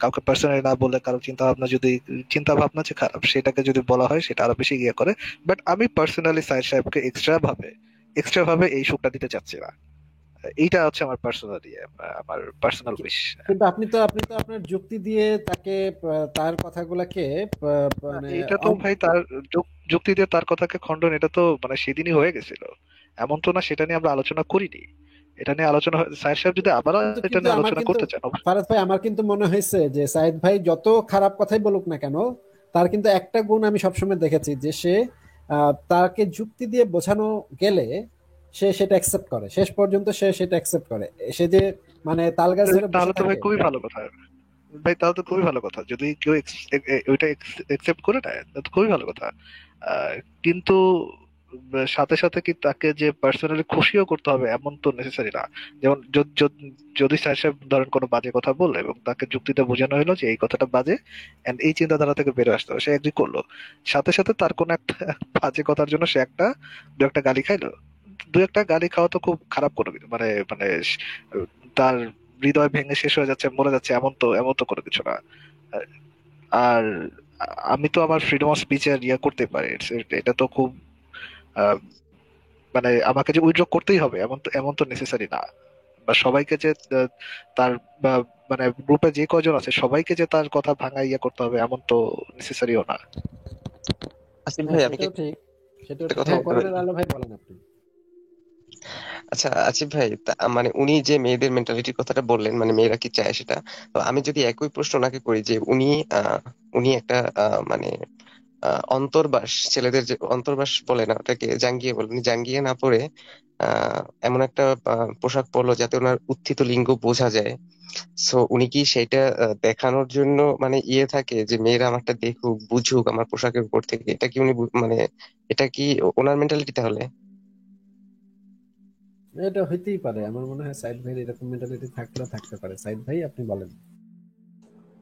কাউকে পার্সোনালি না বলে কারো চিন্তা ভাবনা যে খারাপ, সেটাকে যদি বলা হয় সেটা আরো বেশি করে। বাট আমি পার্সোনালি সাইদ সাহেবকে এক্সট্রা ভাবে এই সুখটা দিতে চাচ্ছি না। এইটা হচ্ছে আমার পার্সোনাল উইশ। কিন্তু আপনি তো আপনার যুক্তি দিয়ে তাকে তার কথাগুলোকে মানে এটা তো ভাই তার যুক্তি দিয়ে তার কথাকে খণ্ডন, এটা তো মানে সেদিনই হয়ে গেছিল, এমন তো না সেটা নিয়ে আমরা আলোচনা করিনি। এটা নিয়ে আলোচনা সাইদ সাহেব যদি আবার কিন্তু এটা কিন্তু নিয়ে আমার আলোচনা কিন্তু করতে চান, ফারাজ ভাই, আমার কিন্তু মনে হয়েছে যে সাইদ ভাই যত খারাপ কথাই বলুক না কেন, তার কিন্তু একটা গুণ আমি সবসময় দেখেছি, যে সে তাকে যুক্তি দিয়ে বোঝানো গেলে সে সেটা অ্যাকসেপ্ট করে, শেষ পর্যন্ত সে সেটা অ্যাকসেপ্ট করে। সে যে মানে তাল গাছ ধরে বসে তাহলে তো ভাই থাকে। খুবই ভালো কথা। ভাই তাহলে তো খুবই ভালো কথা, যদি কেউ ওইটা একসেপ্ট করে নেয় তাহলে তো খুবই ভালো কথা। কিন্তু সাথে সাথে কি তাকে যে পার্সোনালি খুশিও করতে হবে এমন তো নেসেসারি না। যেমন যদি স্যার সাহেব ধরেন কোনো বাজে কথা বললো এবং তাকে যুক্তিতে বোঝানো হলো যে এই কথাটা বাজে এন্ড এই চিন্তাধারা থেকে বেরো আসতে হবে, সে এগ্রি করলো, সাথে সাথে তার কোনো একটা বাজে কথার জন্য সে দু একটা গালি খাইলো। দু একটা গালি খাওয়া তো খুব খারাপ কোনো কিছু, মানে মানে তার হৃদয় ভেঙে শেষ হয়ে যাচ্ছে, মরে যাচ্ছে, এমন তো কোনো কিছু না। আর আমি তো আমার ফ্রিডম অফ স্পিচের করতে পারি, এটা তো খুব আহ, মানে আমাকে যে উইথড্র করতেই হবে এমন তো নেসেসারি না। বা সবাইকে যে তার বা মানে গ্রুপে যে কয়জন আছে সবাইকে যে তার কথা ভাঙা করতে হবে এমন তো নেসেসারিও না। আসিফ হ্যাঁ, ভাই, আমি কি সেটাও একটা ঠিক। কথা হ্যাঁ, বলতে পারি? কোরআনের আলো ভাই বলেন আপনি। আচ্ছা আসিফ ভাই, মানে উনি যে মেয়েদের মেন্টালিটির কথাটা বললেন, মানে মেয়েরা কি চায় সেটা, তো আমি যদি একই প্রশ্ন ওনাকে করি যে উনি একটা মানে অন্তর্বাস, ছেলেদের যে অন্তর্বাস বলে না, ওটাকে জাঙ্গিয়া বলে, উনি জাঙ্গিয়া না পরে এমন একটা পোশাক পরলো যাতে ওনার উত্থিত লিঙ্গ বোঝা যায়। সো উনি কি সেটা দেখানোর জন্য মানে থাকে যে মেয়েরা আমারটা দেখুক বুঝুক আমার পোশাকের উপর থেকে, এটা কি উনি মানে এটা কি ওনার মেন্টালিটি তাহলে? এটা হইতেই পারে, আমার মনে হয় সাইদ ভাই এরকম মেন্টালিটি থাকতে পারে। সাইদ ভাই আপনি বলেন।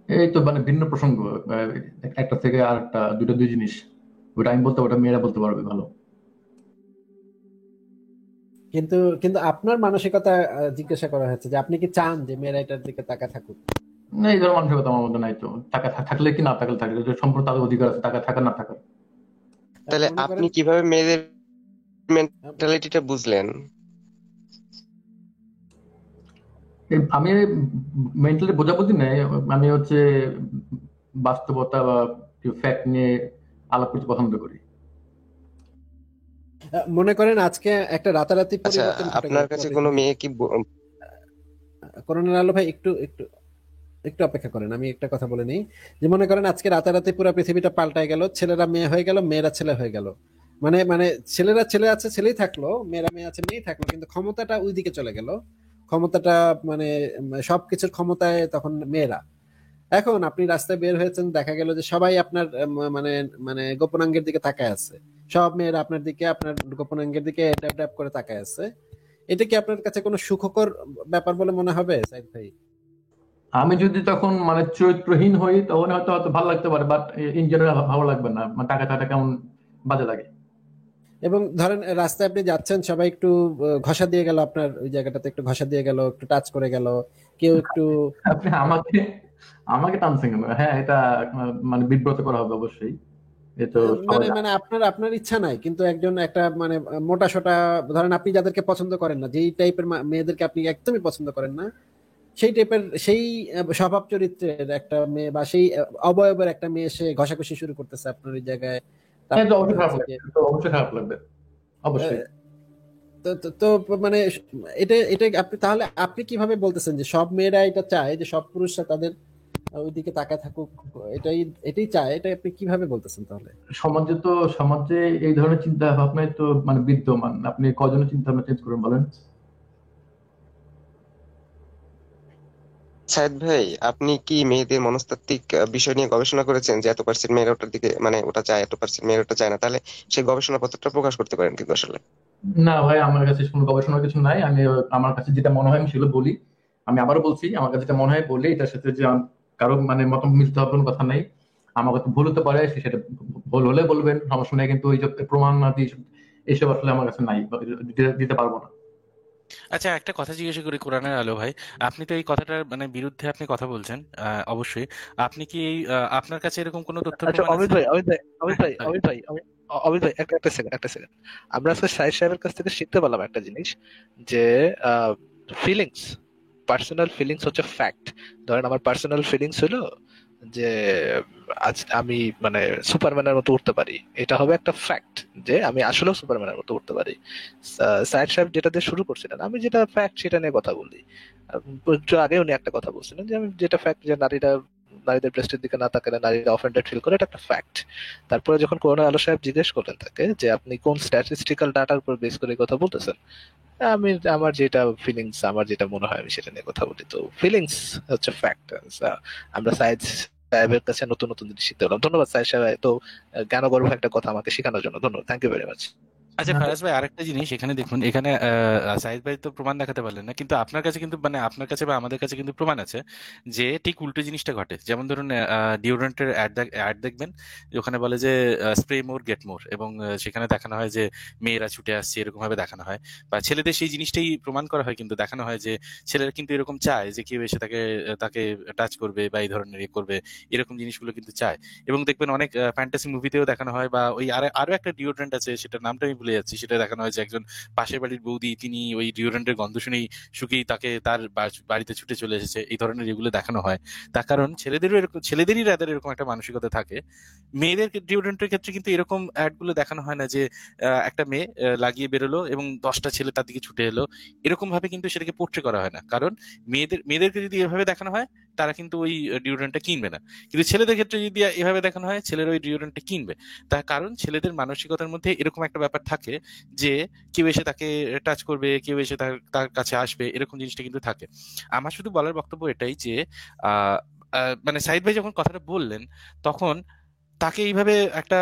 এই তো মানে ভিন্ন প্রসঙ্গ, আহ, একটা থেকে আর একটা, দুই জিনিস। ওটা আমি বলতে, ওটা মেয়েরা বলতে পারবে ভালো। কিন্তু কিন্তু আপনার মানসিকতা জিজ্ঞাসা করা হচ্ছে যে আপনি কি চান যে মেয়েরা এটার দিকে তাকা থাকুক। না, এই ধরনের মানসিকতা আমার মধ্যে নাই তো। থাকলে কি না থাকলে থাকলে, এটা সম্পূর্ণ তাদের অধিকার আছে, থাকা না থাকার। তাহলে মনে আপনি করেন কিভাবে মেয়েদের মেন্টালিটিটা বুঝলেন? আমি মেন্টালি বোঝাবুঝি নেই, আমি হচ্ছে বাস্তবতা বা ফ্যাক্ট নিয়ে আলাপ করতে পছন্দ করি। মনে করেন আজকে একটা রাতারাতি আচ্ছা, পরিবর্তন ঘটে গেল আপনার পুরো কাছে কোনো পৃথিবীর। মেয়ে কি করোনার আলো ভাই, একটু একটু একটু অপেক্ষা করেন, আমি একটা কথা বলে নিই। যে মনে করেন আজকে রাতারাতি পুরো পৃথিবীটা পাল্টায় গেল, ছেলেরা মেয়ে হয়ে গেল, মেয়েরা ছেলে হয়ে গেল। মানে মানে ছেলেরা ছেলে আছে ছেলেই থাকলো, মেয়েরা মেয়ে আছে মেয়েই থাকলো, কিন্তু ক্ষমতাটা ওই দিকে চলে গেল। ক্ষমতাটা মানে সবকিছুর ক্ষমতায় তখন মেয়েরা। এখন আপনি রাস্তায় বের হয়েছেন, দেখা গেল যে সবাই আপনার মানে মানে গোপনাঙ্গের দিকে তাকায় আছে। সব মেয়েরা আপনার দিকে, আপনার গোপনাঙ্গের দিকে ড্যাব ড্যাব করে তাকায় আছে। এটা কি আপনার কাছে কোনো সুখকর ব্যাপার বলে মনে হবে সাইদ ভাই? আমি যদি তখন মানে চরিত্রহীন হই তখন হয়তো ভালো লাগতে পারে, বাট ইন জেনারেল ভালো লাগবে না, মানে টাকা কেমন বাজে লাগে। এবং ধরেন রাস্তায় আপনি যাচ্ছেন, সবাই একটু ঘষা দিয়ে গেল, আপনার ওই জায়গাটাতে একটু ঘষা দিয়ে গেল, একটু টাচ করে গেল, কেউ একটু আপনি আমাকে আমাকে টানছেন কেন? হ্যাঁ, এটা মানে বিব্রত করা হবে অবশ্যই। এ তো মানে সবাই মানে আপনার আপনার ইচ্ছা নাই, কিন্তু একজন একটা মানে মোটা সোটা, ধরেন আপনি যাদেরকে পছন্দ করেন না, যেই টাইপের মেয়েদেরকে আপনি একদমই পছন্দ করেন না, সেই টাইপের সেই স্বভাব চরিত্রের একটা মেয়ে বা সেই অবয়বের একটা মেয়ে এসে ঘষাঘষি শুরু করতেছে আপনার ওই জায়গায়। হ্যাঁ, তো তারপরে অবশ্যই খারাপ হচ্ছে লাগবে, যে তো অবশ্যই খারাপ লাগবে, অবশ্যই। তো তো তো মানে এটা এটা আপনি তাহলে আপনি কিভাবে বলতেছেন যে সব মেয়েরা এটা চায়, যে সব পুরুষরা তাদের ওইদিকে তাকায় থাকুক, এটাই এটাই চায়, এটা আপনি কিভাবে বলতেছেন তাহলে? সমাজে এই ধরনের চিন্তা ভাবনাই তো মানে বিদ্যমান। আপনি কজনের চিন্তা ভাবনা চেঞ্জ করবেন বলেন? সায়েদ ভাই, আপনি কি মেয়েদের মনস্তাত্ত্বিক বিষয় নিয়ে গবেষণা করেছেন যে এত পার্সেন্ট মেয়েরা ওটার দিকে মানে ওটা চায়, এত পার্সেন্ট মেয়েরা ওটা চায় না? তাহলে সেই গবেষণা পত্রটা প্রকাশ করতে পারেন কিন্তু আসলে। না ভাই, আমার কাছে কোনো গবেষণার কিছু নাই। আমার কাছে যেটা মনে হয় আমি সেগুলো বলি। আমি আবারও বলছি, আমার কাছে যেটা মনে হয় বলি, এটার সাথে যে কারো মানে মত মিলতে হবে কোনো কথা নাই। আমার কাছে ভুল হতে পারে, সেটা ভুল হলে বলবেন, সমস্যা নেই, কিন্তু ওই যে প্রমাণ আদি এইসব আসলে আমার কাছে নাই, বা দিতে পারবো না। আচ্ছা, একটা কথা জিজ্ঞাসা করি কোরআনের আলো ভাই, আপনি তো এই কথাটার মানে বিরুদ্ধে আপনি কথা বলছেন, অবশ্যই। আপনি কি আপনার কাছে এরকম কোনো তথ্য আচ্ছা, প্রমাণ অমিত আছে? ভাই, অমিত ভাই, অমিত ভাই, হ্যাঁ। অমিত ভাই, অমিত ভাই, একটা সেকেন্ড, একটা সেকেন্ড। আমরা আজকে সাইদ সাহেবের কাছ থেকে শিখতে পারলাম একটা জিনিস, যে ফিলিংস, পার্সোনাল ফিলিংস হচ্ছে ফ্যাক্ট। ধরেন আমার পার্সোনাল ফিলিংস হলো যে আজ আমি মানে সুপারম্যানের মতো উঠতে পারি, এটা হবে একটা ফ্যাক্ট, যে আমি আসলেও সুপারম্যানের মতো উঠতে পারি। সাইদ সাহেব যেটা দিয়ে শুরু করছিলেন, আমি যেটা ফ্যাক্ট সেটা নিয়ে কথা বলি। একটু আগে উনি একটা কথা বলছিলেন যে আমি যেটা ফ্যাক্ট, যে নারীদের ব্রেস্টের দিকে না তাকালে নারীরা অফেন্ডেড ফিল করে, এটা একটা ফ্যাক্ট। তারপরে যখন করোনা আলো সাহেব জিজ্ঞেস করলেন তাকে যে আপনি কোন স্ট্যাটিস্টিক্যাল ডাটার উপর বেস করে কথা বলতেছেন, আমি আমার যেটা ফিলিংস, আমার যেটা মনে হয় আমি সেটা নিয়ে কথা বলি। তো ফিলিংস হচ্ছে ফ্যাক্ট। আমরা সায়েদ সাহেবের কাছে নতুন নতুন জিনিস শিখতে পেলাম। ধন্যবাদ সায়েদ সাহেব, তো জ্ঞানগর্ভ একটা কথা আমাকে শেখানোর জন্য ধন্যবাদ, থ্যাংক ইউ ভেরি মাচ। আচ্ছা ফারাজ ভাই, আরেকটা জিনিস এখানে দেখুন, এখানে সাইদ ভাই তো প্রমাণ দেখাতে পারলেন না, কিন্তু আপনার কাছে কিন্তু মানে আপনার কাছে বা আমাদের কাছে কিন্তু প্রমাণ আছে যে ঠিক উল্টো জিনিসটা ঘটে। যেমন ধরুন ডিওড্রেন্টের অ্যাড দেখবেন, যে ওখানে বলে যে স্প্রে মোর গেট মোর, এবং সেখানে দেখানো হয় যে মেয়েরা ছুটে আসছে, এরকম ভাবে দেখানো হয়। বা ছেলেদের সেই জিনিসটাই প্রমাণ করা হয়, কিন্তু দেখানো হয় যে ছেলেরা কিন্তু এরকম চায় যে কেউ এসে তাকে তাকে টাচ করবে বা এই ধরনের ইয়ে করবে, এরকম জিনিসগুলো কিন্তু চায়। এবং দেখবেন অনেক ফ্যান্টাসি মুভিতেও দেখানো হয়, বা ওই আরো একটা ডিওড্রেন্ট আছে, সেটার নামটা আমি ভুলে যাচ্ছি, সেটা দেখানো হয় যে একজন পাশের বাড়ির বৌদি, তিনি ওই ডিওড্রেন্টের গন্ধ শুনেই শুকিয়ে তাকে তার বাড়িতে ছুটে চলে এসেছে, এই ধরনের এগুলো দেখানো হয়। তার কারণ ছেলেদেরই রাদার এরকম একটা মানসিকতা থাকে। মেয়েদের ডিওড্রেন্টের ক্ষেত্রে কিন্তু এরকম অ্যাড গুলো দেখানো হয় না, যে একটা মেয়ে লাগিয়ে বেরোলো এবং 10টা ছেলে তার দিকে ছুটে এলো, এরকম ভাবে কিন্তু সেটাকে পোট্রে করা হয় না। কারণ মেয়েদেরকে যদি এভাবে দেখানো হয়, তারা কিন্তু ওই ডিওড্রেন্টটা কিনবে না। কিন্তু ছেলেদের ক্ষেত্রে যদি এভাবে দেখানো হয়, ছেলেরা ওই ডিওড্রেন্টটা কিনবে। তার কারণ ছেলেদের মানসিকতার মধ্যে এরকম একটা ব্যাপার থাকে যে কেউ এসে তাকে টাচ করবে, কেউ এসে তার তার কাছে আসবে, এরকম জিনিসটা কিন্তু থাকে। আমার শুধু বলার বক্তব্য এটাই যে আহ মানে সাইদ ভাই যখন কথাটা বললেন, তখন তাকে এইভাবে একটা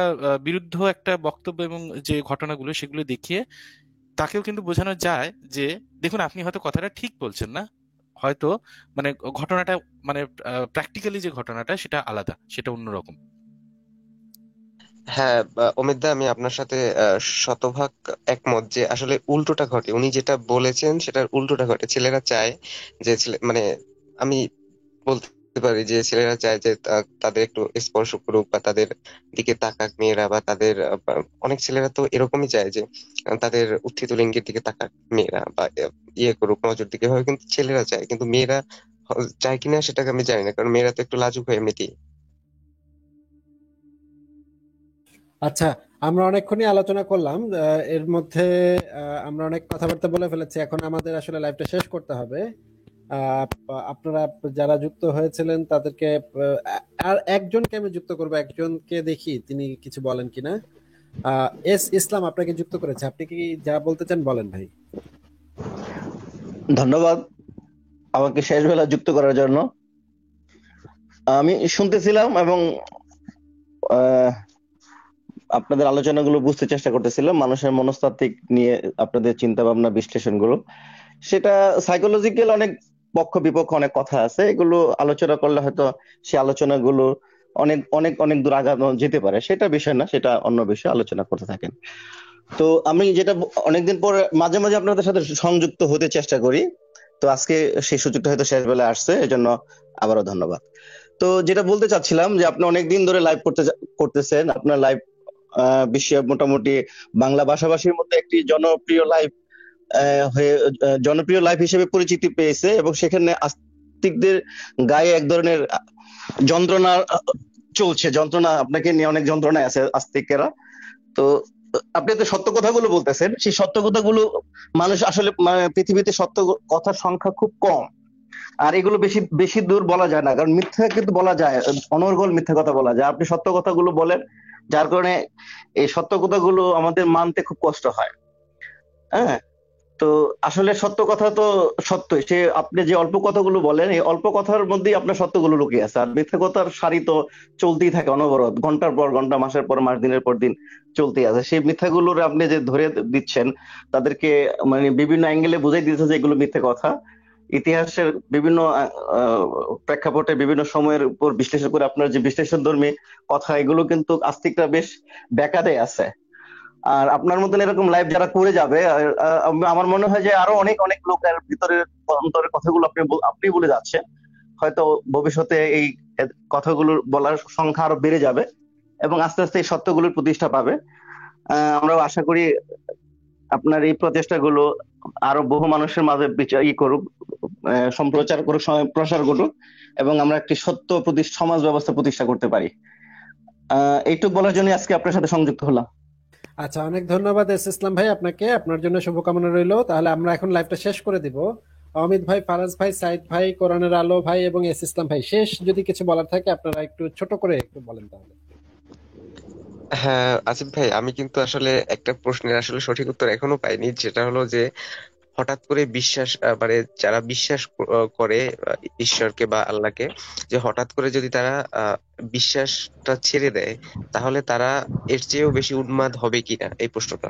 বিরুদ্ধ একটা বক্তব্য এবং যে ঘটনাগুলো সেগুলো দেখিয়ে তাকেও কিন্তু বোঝানো যায় যে দেখুন, আপনি হয়তো কথাটা ঠিক বলছেন না, হয়তো মানে ঘটনাটা মানে প্র্যাকটিক্যালি যে ঘটনাটা সেটা আলাদা, সেটা অন্যরকম। হ্যাঁ, অমিত দা, আমি আপনার সাথে শতভাগ একমত যে আসলে উল্টোটা ঘটে। উনি যেটা বলেছেন সেটার উল্টোটা ঘটে। ছেলেরা চায় যে মানে আমি বলতে পারি যে ছেলেরা চায় যে তাদের একটু স্পর্শ করুক বা তাদের দিকে তাকাক মেয়েরা, বা তাদের অনেক ছেলেরা তো এরকমই চায় যে তাদের উত্থিত লিঙ্গের দিকে তাকাক মেয়েরা, বা ইয়ে করুক, নজর দিকে হয়, কিন্তু ছেলেরা চায়। কিন্তু মেয়েরা চায় কিনা সেটাকে আমি জানি না, কারণ মেয়েরা তো একটু লাজুক হয় এমনিতেই। আচ্ছা, আমরা অনেকক্ষণই আলোচনা করলাম, এর মধ্যে আমরা অনেক কথাবার্তা বলে ফেলেছি। এখন আমাদের আসলে লাইভটা শেষ করতে হবে। আপনারা যারা যুক্ত হয়েছিলেন তাদেরকে আর একজনকে আমি যুক্ত করবো, একজনকে দেখি তিনি কিছু বলেন কিনা। এস ইসলাম আপনাকে যুক্ত করেছে, আপনি কি যা বলতে চান বলেন ভাই। ধন্যবাদ আমাকে শেষ বেলা যুক্ত করার জন্য। আমি শুনতেছিলাম এবং আপনাদের আলোচনাগুলো বুঝতে চেষ্টা করতেছিলাম, মানুষের মনস্তাত্ত্বিক নিয়ে আপনাদের চিন্তা ভাবনা বিশ্লেষণগুলো। সেটা সাইকোলজিক্যাল অনেক পক্ষ বিপক্ষ অনেক কথা আছে, এগুলো আলোচনা করলে হয়তো সে আলোচনাগুলো অনেক অনেক অনেক দূর আগানো যেতে পারে, সেটা বিষয় না, সেটা অন্য বিষয় আলোচনা করতে থাকেন। তো আমি যেটা অনেকদিন পর মাঝে মাঝে আপনাদের সাথে সংযুক্ত হতে চেষ্টা করি, তো আজকে সেই সুযোগটা হয়তো শেষ বেলায় আসছে, এজন্য আবারও ধন্যবাদ। তো যেটা বলতে চাচ্ছিলাম যে আপনি অনেকদিন ধরে লাইভ করতেছেন, আপনার লাইভ বিশ্বে মোটামুটি বাংলা ভাষাভাষীর মধ্যে একটি জনপ্রিয় লাইভ হিসেবে পরিচিতি পেয়েছে, এবং সেখানে আস্তিকদের গায়ে এক ধরনের যন্ত্রণা চলছে, যন্ত্রণা আপনাকে নিয়ে অনেক যন্ত্রণায় আছে আস্তিকেরা। তো আপনি তো সত্য কথাগুলো বলতেছেন, সেই সত্য কথাগুলো মানুষ আসলে পৃথিবীতে সত্য কথার সংখ্যা খুব কম, আর এগুলো বেশি বেশি দূর বলা যায় না, কারণ মিথ্যা কিন্তু বলা যায়, অনর্গল মিথ্যা কথা বলা যায়। আপনি সত্য কথাগুলো বলেন, যার কারণে এই সত্য কথাগুলো আমাদের মানতে খুব কষ্ট হয়। হ্যাঁ, তো আসলে সত্য কথা তো সত্যই, সে আপনি যে অল্প কথাগুলো বলেন, এই অল্প কথার মধ্যেই আপনার সত্যগুলো লুকিয়ে আছে, আর মিথ্যা কথার সারি তো চলতেই থাকে অনবরত, ঘন্টার পর ঘন্টা, মাসের পর মাস, দিনের পর দিন চলতেই আছে। সেই মিথ্যাগুলোর আপনি যে ধরে দিচ্ছেন, তাদেরকে মানে বিভিন্ন অ্যাঙ্গেলে বুঝাই দিতেছে যে এগুলো মিথ্যে কথা। ইতিহাসের বিভিন্ন প্রেক্ষাপটে বিভিন্ন সময়ের উপর বিশ্লেষণ করে আপনার যে বিশ্লেষণধর্মী কথা, এগুলো কিন্তু আস্তিকরা বেশ ব্যাকাদে আছে। আর আপনার মতন এরকম লাইভ যারা করে যাবে, আমার মনে হয় যে আরো অনেক অনেক লোকের ভিতরের অন্তরের কথাগুলো আপনি বলে যাচ্ছেন, হয়তো ভবিষ্যতে এই কথাগুলো বলার সংখ্যা আরো বেড়ে যাবে, এবং আস্তে আস্তে এই সত্যগুলোর প্রতিষ্ঠা পাবে। আমরাও আশা করি আপনার এই প্রচেষ্টাগুলো আরো বহু মানুষের মাঝে করুক, সম্প্রচার করুক, প্রসার করুক, এবং আমরা একটি সত্য সমাজ ব্যবস্থা প্রতিষ্ঠা করতে পারি। এইটুকু বলার জন্য আজকে আপনার সাথে সংযুক্ত হলাম। আচ্ছা, অনেক ধন্যবাদ ইসলাম ভাই আপনাকে, আপনার জন্য শুভকামনা রইলো। তাহলে আমরা এখন লাইভটা শেষ করে দিব। অমিত ভাই, ফারাজ ভাই, সাইদ ভাই, কোরআনের আলো ভাই এবং ইসলাম ভাই, শেষ যদি কিছু বলার থাকে আপনারা একটু ছোট করে একটু বলেন তাহলে। হ্যাঁ আসিফ ভাই, আমি কিন্তু আসলে একটা প্রশ্নের আসলে সঠিক উত্তর এখনো পাইনি, যেটা হলো যে হঠাৎ করে বিশ্বাস মানে যারা বিশ্বাস করে ঈশ্বরকে বা আল্লাহকে, যে হঠাৎ করে যদি তারা বিশ্বাসটা ছেড়ে দেয়, তাহলে তারা এর চেয়েও বেশি উন্মাদ হবে কিনা, এই প্রশ্নটা।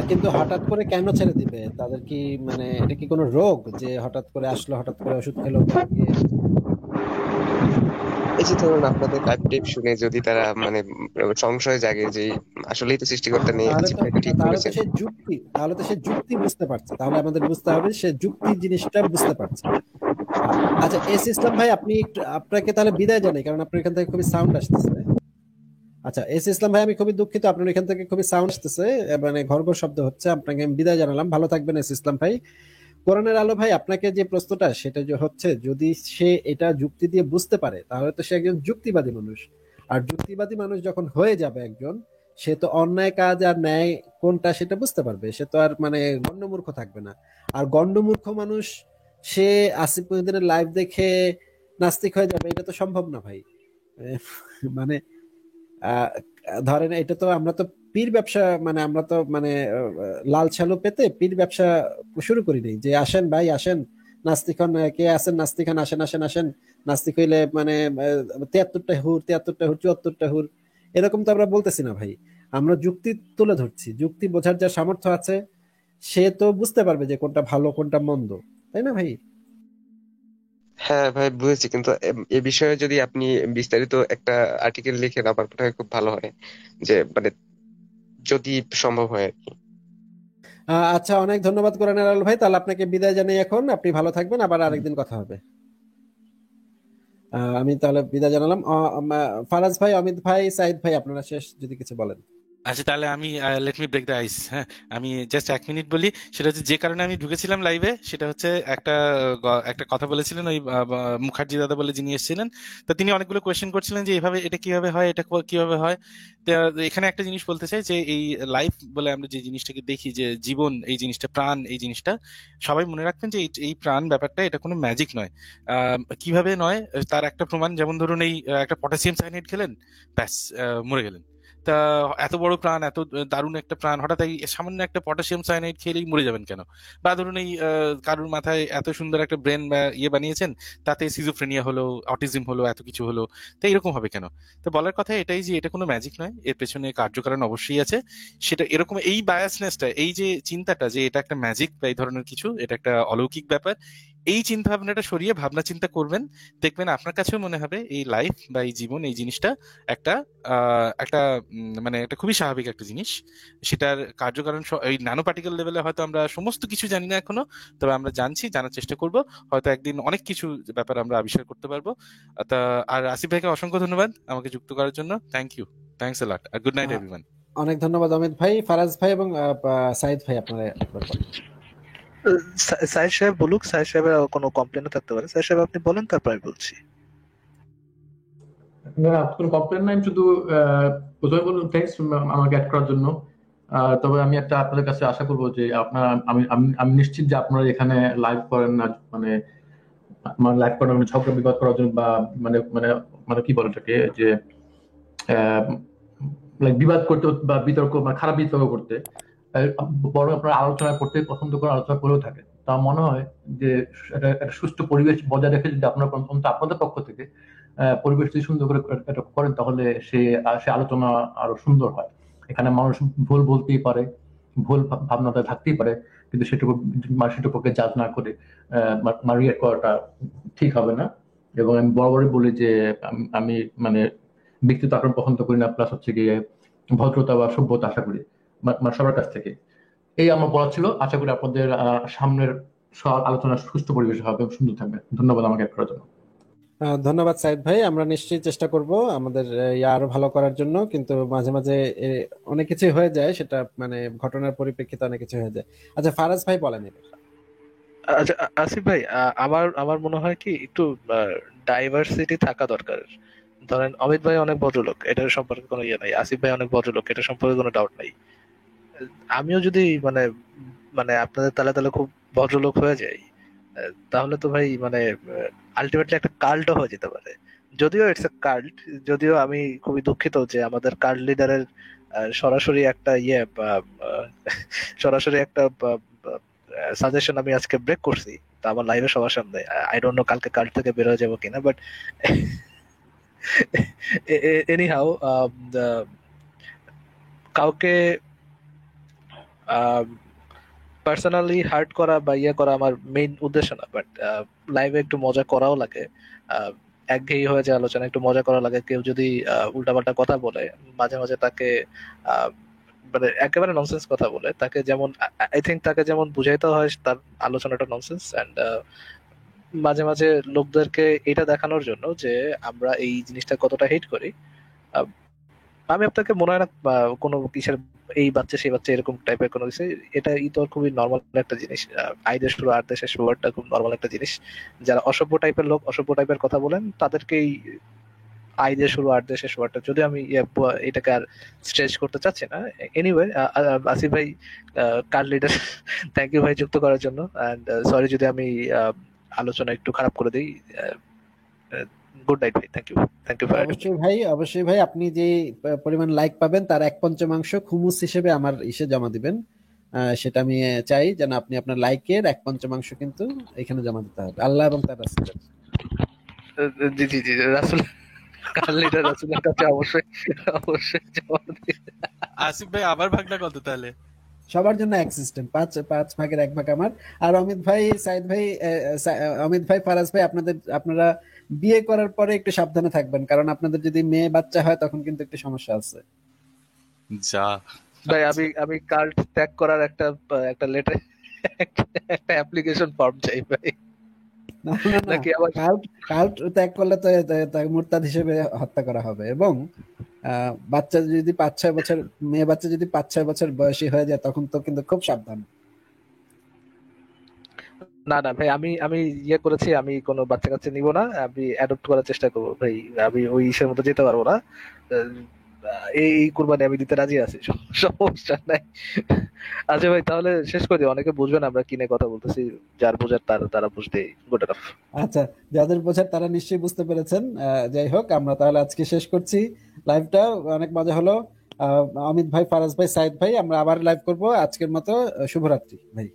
কিন্তু হঠাৎ করে কেন ছেড়ে দিবে? তাদের কি মানে এটা কি কোনো রোগ যে হঠাৎ করে আসলো, হঠাৎ করে ওষুধ খেলো পরে গিয়ে? এই যে ধরুন আপনাদের লাইভ টেপ শুনে যদি তারা মানে সংশয় জাগে যে আসলেই তো সৃষ্টিকর্তা নেই, তাহলে আসিফ তো ভাই ঠিক তাহলে তো বলেছেন। সে যুক্তি বুঝতে পারছে, তাহলে আমাদের বুঝতে হবে সে যুক্তি জিনিসটা বুঝতে পারছে। আচ্ছা ইসলাম ভাই, আপনাকে তাহলে বিদায় জানাই, কারণ আপনার এখান থেকে খুবই সাউন্ড আসতেছে। আচ্ছা ইসলাম ভাই, আমি খুবই দুঃখিত, আপনার এখান থেকে খুবই সাউন্ড আসতেছে, মানে ঘড়ঘড় শব্দ হচ্ছে। আপনাকে আমি বিদায় জানালাম, ভালো থাকবেন ইসলাম ভাই। কোরআনের আলো ভাই, আপনাকে যে প্রশ্নটা সেটা যে হচ্ছে, যদি সে এটা যুক্তি দিয়ে বুঝতে পারে তাহলে তো সে একজন যুক্তিবাদী মানুষ, আর যুক্তিবাদী মানুষ যখন হয়ে যাবে একজন, সে তো অন্যায় কাজ আর ন্যায় কোনটা সেটা বুঝতে পারবে, সে তো আর মানে গণ্ডমূর্খ থাকবে না। আর গণ্ডমূর্খ মানুষ সে আসিফ মহিউদ্দিনের লাইভ দেখে নাস্তিক হয়ে যাবে, এটা তো সম্ভব না ভাই। মানে আহ, ধরেন এটা তো আমরা তো পীর ব্যবসা, মানে আমরা তো মানে লাল ছালু পেতে পীর ব্যবসা শুরু করি নাই যে আসেন ভাই আসেন নাস্তিক হন, কে আছেন নাস্তিক হন, আসেন আসেন আসেন, নাস্তিক হইলে মানে 73টা হুর 73টা হুর 74টা হুর, এরকম তো আমরা বলতেছি না ভাই। আমরা যুক্তি তুলে ধরছি, যুক্তি বোঝার যা সামর্থ্য আছে সে তো বুঝতে পারবে যে কোনটা ভালো কোনটা মন্দ, তাই না ভাই? হ্যাঁ ভাই বুঝেছি, কিন্তু এ বিষয়ে যদি আপনি বিস্তারিত একটা আর্টিকেল লিখেন আমার মনে হয় খুব ভালো হয়, যে মানে যদি সম্ভব হয় আর কি। আচ্ছা, অনেক ধন্যবাদ কোরআনের আলো ভাই, তাহলে আপনাকে বিদায় জানাই এখন, আপনি ভালো থাকবেন, আবার আরেকদিন কথা হবে। আমি তাহলে বিদায় জানালাম। ফারাজ ভাই, অমিত ভাই, সাইদ ভাই, আপনারা শেষ যদি কিছু বলেন। আচ্ছা তাহলে আমি লেট মি ব্রেক দ্য আইস। হ্যাঁ, আমি জাস্ট 1 মিনিট বলি। সেটা হচ্ছে যে কারণে আমি ঢুকেছিলাম লাইভে, সেটা হচ্ছে একটা কথা বলেছিলেন ওই মুখার্জি দাদা বলে যিনি এসেছিলেন। তো তিনি অনেকগুলো কোয়েশ্চেন করছিলেন যে এইভাবে এটা কিভাবে হয়, এটা কিভাবে হয়। তো এখানে একটা জিনিস বলতে চাই যে এই লাইফ বলে আমরা যে জিনিসটাকে দেখি, যে জীবন এই জিনিসটা, প্রাণ এই জিনিসটা, সবাই মনে রাখবেন যে এই প্রাণ ব্যাপারটা এটা কোনো ম্যাজিক নয়। কিভাবে নয় তার একটা প্রমাণ, যেমন ধরুন এই একটা পটাশিয়াম সায়ানাইড খেলেন, ব্যাস মরে গেলেন। তা এত বড় প্রাণ, এত দারুণ একটা প্রাণ, হঠাৎ এই সামান্য একটা পটাশিয়াম সায়ানাইড খেলেই মরে যাবেন কেন? বা ধরুন এই কারুর মাথায় এত সুন্দর একটা ব্রেন বা ইয়ে বানিয়েছেন, তাতে সিজোফ্রেনিয়া হলো, অটিজম হলো, এত কিছু হলো, তো এরকম হবে কেন? তো বলার কথা এটাই যে এটা কোনো ম্যাজিক নয়, এর পেছনে কার্যকারণ অবশ্যই আছে। সেটা এরকম, এই বায়াসনেসটা, এই যে চিন্তাটা যে এটা একটা ম্যাজিক বা এই ধরনের কিছু, এটা একটা অলৌকিক ব্যাপার, এই চিন্তা ভাবনাটা সরিয়ে ভাবনা চিন্তা করবেন, দেখবেন আপনার কাছেও মনে হবে এই লাইফ বা এই জীবন, এই জিনিসটা একটা একটা মানে একটা খুবই স্বাভাবিক একটা জিনিস। সেটার কার্যকারণ এই ন্যানো পার্টিকেল লেভেলে হয়তো আমরা সমস্ত কিছু জানি না এখনো, তবে আমরা জানছি, জানার চেষ্টা করব, হয়তো একদিন অনেক কিছু ব্যাপার আমরা আবিষ্কার করতে পারবো। তা আর আসিফ ভাইকে অসংখ্য ধন্যবাদ আমাকে যুক্ত করার জন্য। Thank you, thanks a lot, good night everyone. অনেক ধন্যবাদ অমিত ভাই, ফারাজ ভাই এবং সাইদ ভাই, আপনারা একবার বলেন। সাইদ সাহেব বলুক, সাইদ সাহেবের কোনো কমপ্লেনও থাকতে পারে। সাইদ সাহেব আপনি বলেন, তারপর আমি বলছি। না, কোনো কমপ্লেন নাই, শুধু প্রথমে বলুন থ্যাংকস আমাকে অ্যাড করার জন্য। তবে আমি একটা আপনাদের কাছে আশা করবো যে আপনারা, আমি নিশ্চিত যে আপনারা এখানে লাইভ করেন না, মানে লাইভ করেন মানে ঝগড়া বিবাদ করার জন্য, বা মানে মানে মানে কি বলে এটাকে, যে বিবাদ করতে বা বিতর্ক, মানে খারাপ বিতর্ক করতে, বরং আপনারা আলোচনা করতে পছন্দ করে আলোচনা করেও থাকেন। তা মনে হয় যে একটা সুষ্ঠু পরিবেশ বজায় রেখে যদি আপনারা আপনাদের পক্ষ থেকে পরিবেশ যদি সুন্দর করে এটা করেন, তাহলে সে আলোচনা আরো সুন্দর হয়। এখানে মানুষ ভুল বলতেই পারে, ভুল ভাবনাটা থাকতেই পারে, কিন্তু সেটুকুকে জাজ না করে রিয়েক্ট করাটা ঠিক হবে না। এবং আমি বরাবরই বলি যে আমি মানে ব্যক্তিগত আক্রমণ পছন্দ করি না, প্লাস হচ্ছে গিয়ে ভদ্রতা বা সভ্যতা আশা করি মানে সবার কাছ থেকে। এই আমার বলা ছিল। আশা করি আপনাদের সামনের আলোচনা সুষ্ঠু পরিবেশ হবে, সুন্দর থাকবে। ধন্যবাদ আমাকে অ্যাড করার জন্য। ধন্যবাদ সাইদ ভাই, আমরা নিশ্চয়ই চেষ্টা করব আমাদের আরো ভালো করার জন্য, কিন্তু মাঝে মাঝে অনেক কিছু হয়ে যায়, সেটা মানে ঘটনার পরিপ্রেক্ষিতে অনেক কিছু হয়ে যায়। আচ্ছা ফারাজ ভাই বলেন। আচ্ছা আসিফ ভাই, আমার মনে হয় কি একটু ডাইভার্সিটি থাকা দরকার। ধরেন অমিত ভাই অনেক ভদ্রলোক, এটার সম্পর্কে কোনো ইয়ে নাই। আসিফ ভাই অনেক ভদ্রলোক, এটা সম্পর্কে কোনো ডাউট নাই। আমিও যদি মানে মানে আপনাদের তালে তালে খুব ভদ্রলোক হয়ে যাই, তাহলে তো ভাই মানে আলটিমেটলি একটা কাল্টও হয়ে যেতে পারে। যদিও ইটস এ কাল্ট, যদিও আমি খুবই দুঃখিত যে আমাদের কাল্ট লিডারের সরাসরি একটা সরাসরি একটা সাজেশন আমি আজকে ব্রেক করছি, তা আমার লাইভে সবার সামনে। আই ডোন্ট নো কালকে কাল্ট থেকে বের হয়ে যাবো কিনা, বাট এনিহাউ কাউকে পার্সোনালি হার্ট করা বা ইয়ে করা আমার মেইন উদ্দেশ্য না, বাট লাইভে একটু মজা করাও লাগে। একঘেয়েই হয়ে যায় আলোচনা, একটু মজা করা লাগে। কেউ যদি উল্টাপাল্টা কথা বলে, মাঝে মাঝে তাকে মানে একেবারে ননসেন্স কথা বলে, তাকে যেমন আই থিঙ্ক তাকে যেমন বুঝাইতে হয় তার আলোচনাটা ননসেন্স, অ্যান্ড মাঝে মাঝে লোকদেরকে এটা দেখানোর জন্য যে আমরা এই জিনিসটা কতটা হেট করি। আমি আপনাকে মনে হয় না কোনো কিসের এই বাচ্চা সেই বাচ্চা এরকম টাইপের কোনো কিছু, এটা তো খুবই নর্মাল একটা জিনিস। আই দেশ শুরু আর দেশের শুরুটা খুব নর্মাল একটা জিনিস। যারা অসভ্য টাইপের লোক, অসভ্য টাইপের কথা বলেন, তাদেরকেই আই দেশ শুরু আর দেশের শুরুটা, যদি আমি এটাকে আর স্ট্রেচ করতে চাচ্ছি না। এনিওয়ে আসিফ ভাই, কার লিডার, থ্যাংক ইউ ভাই যুক্ত করার জন্য, অ্যান্ড সরি যদি আমি আলোচনা একটু খারাপ করে দিই। গুড নাইট ভাই, থ্যাংক ইউ অবশ্যই ভাই, আপনি যে পরিমাণ লাইক পাবেন তার 1/5 খুমুস হিসেবে আমার ইসে জমা দিবেন। সেটা আমি চাই যেন আপনি আপনার লাইকের 1/5 কিন্তু এখানে জমা দিতে হবে আল্লাহ এবং তার রাসূলের। জি জি জি, রাসূল কার লিডার রাসূলের কাছে অবশ্যই অবশ্যই জমা দিবেন। আসিফ ভাই আবার ভাগটা কত তাহলে? সবার জন্য এক সিস্টেম, 5 ভাগের 1 ভাগ আমার। আর অমিত ভাই, সাইদ ভাই, অমিত ভাই, ফারাজ ভাই, আপনারা বিয়ে করার পরে একটু সাবধানে থাকবেন, কারণ আপনাদের যদি মেয়ে বাচ্চা হয় তখন কিন্তু একটু সমস্যা আছে। যা ভাই, আমি কাল্ট ত্যাগ করার একটা লেটার, একটা অ্যাপ্লিকেশন ফর্ম চাই ভাই। নাকি আবার কাল্ট ত্যাগ করলে তো তাকে মুরতাদ হিসেবে হত্যা করা হবে। এবং বাচ্চা যদি 5-6 বছর, মেয়ে বাচ্চা যদি 5-6 বছর বয়সী হয়ে যায় তখন তো কিন্তু খুব সাবধান। না ভাই, আমি ইয়ে করেছি, আমি কোনো বাচ্চা কাচ্চা নিব না, আমি অ্যাডপ্ট করার চেষ্টা করবো ভাই। আমি ওই ইসের মতো যেতে পারবো না, এই কুরবানি আমি দিতে রাজি আছি, সমস্যা নাই। আচ্ছা ভাই, তাহলে শেষ করে দিই, অনেকে বুঝবেন আমরা কি নিয়ে কথা বলতেছি। যার বোঝার তারা বুঝতে গুড এনাফ। আচ্ছা, যাদের বোঝার তারা নিশ্চয়ই বুঝতে পেরেছেন। যাই হোক, আমরা তাহলে আজকে শেষ করছি লাইভটা। অনেক মজা হলো। অমিত ভাই, ফারাজ ভাই, সাইদ ভাই, আমরা আবার লাইভ করব। আজকের মতো শুভরাত্রি ভাই।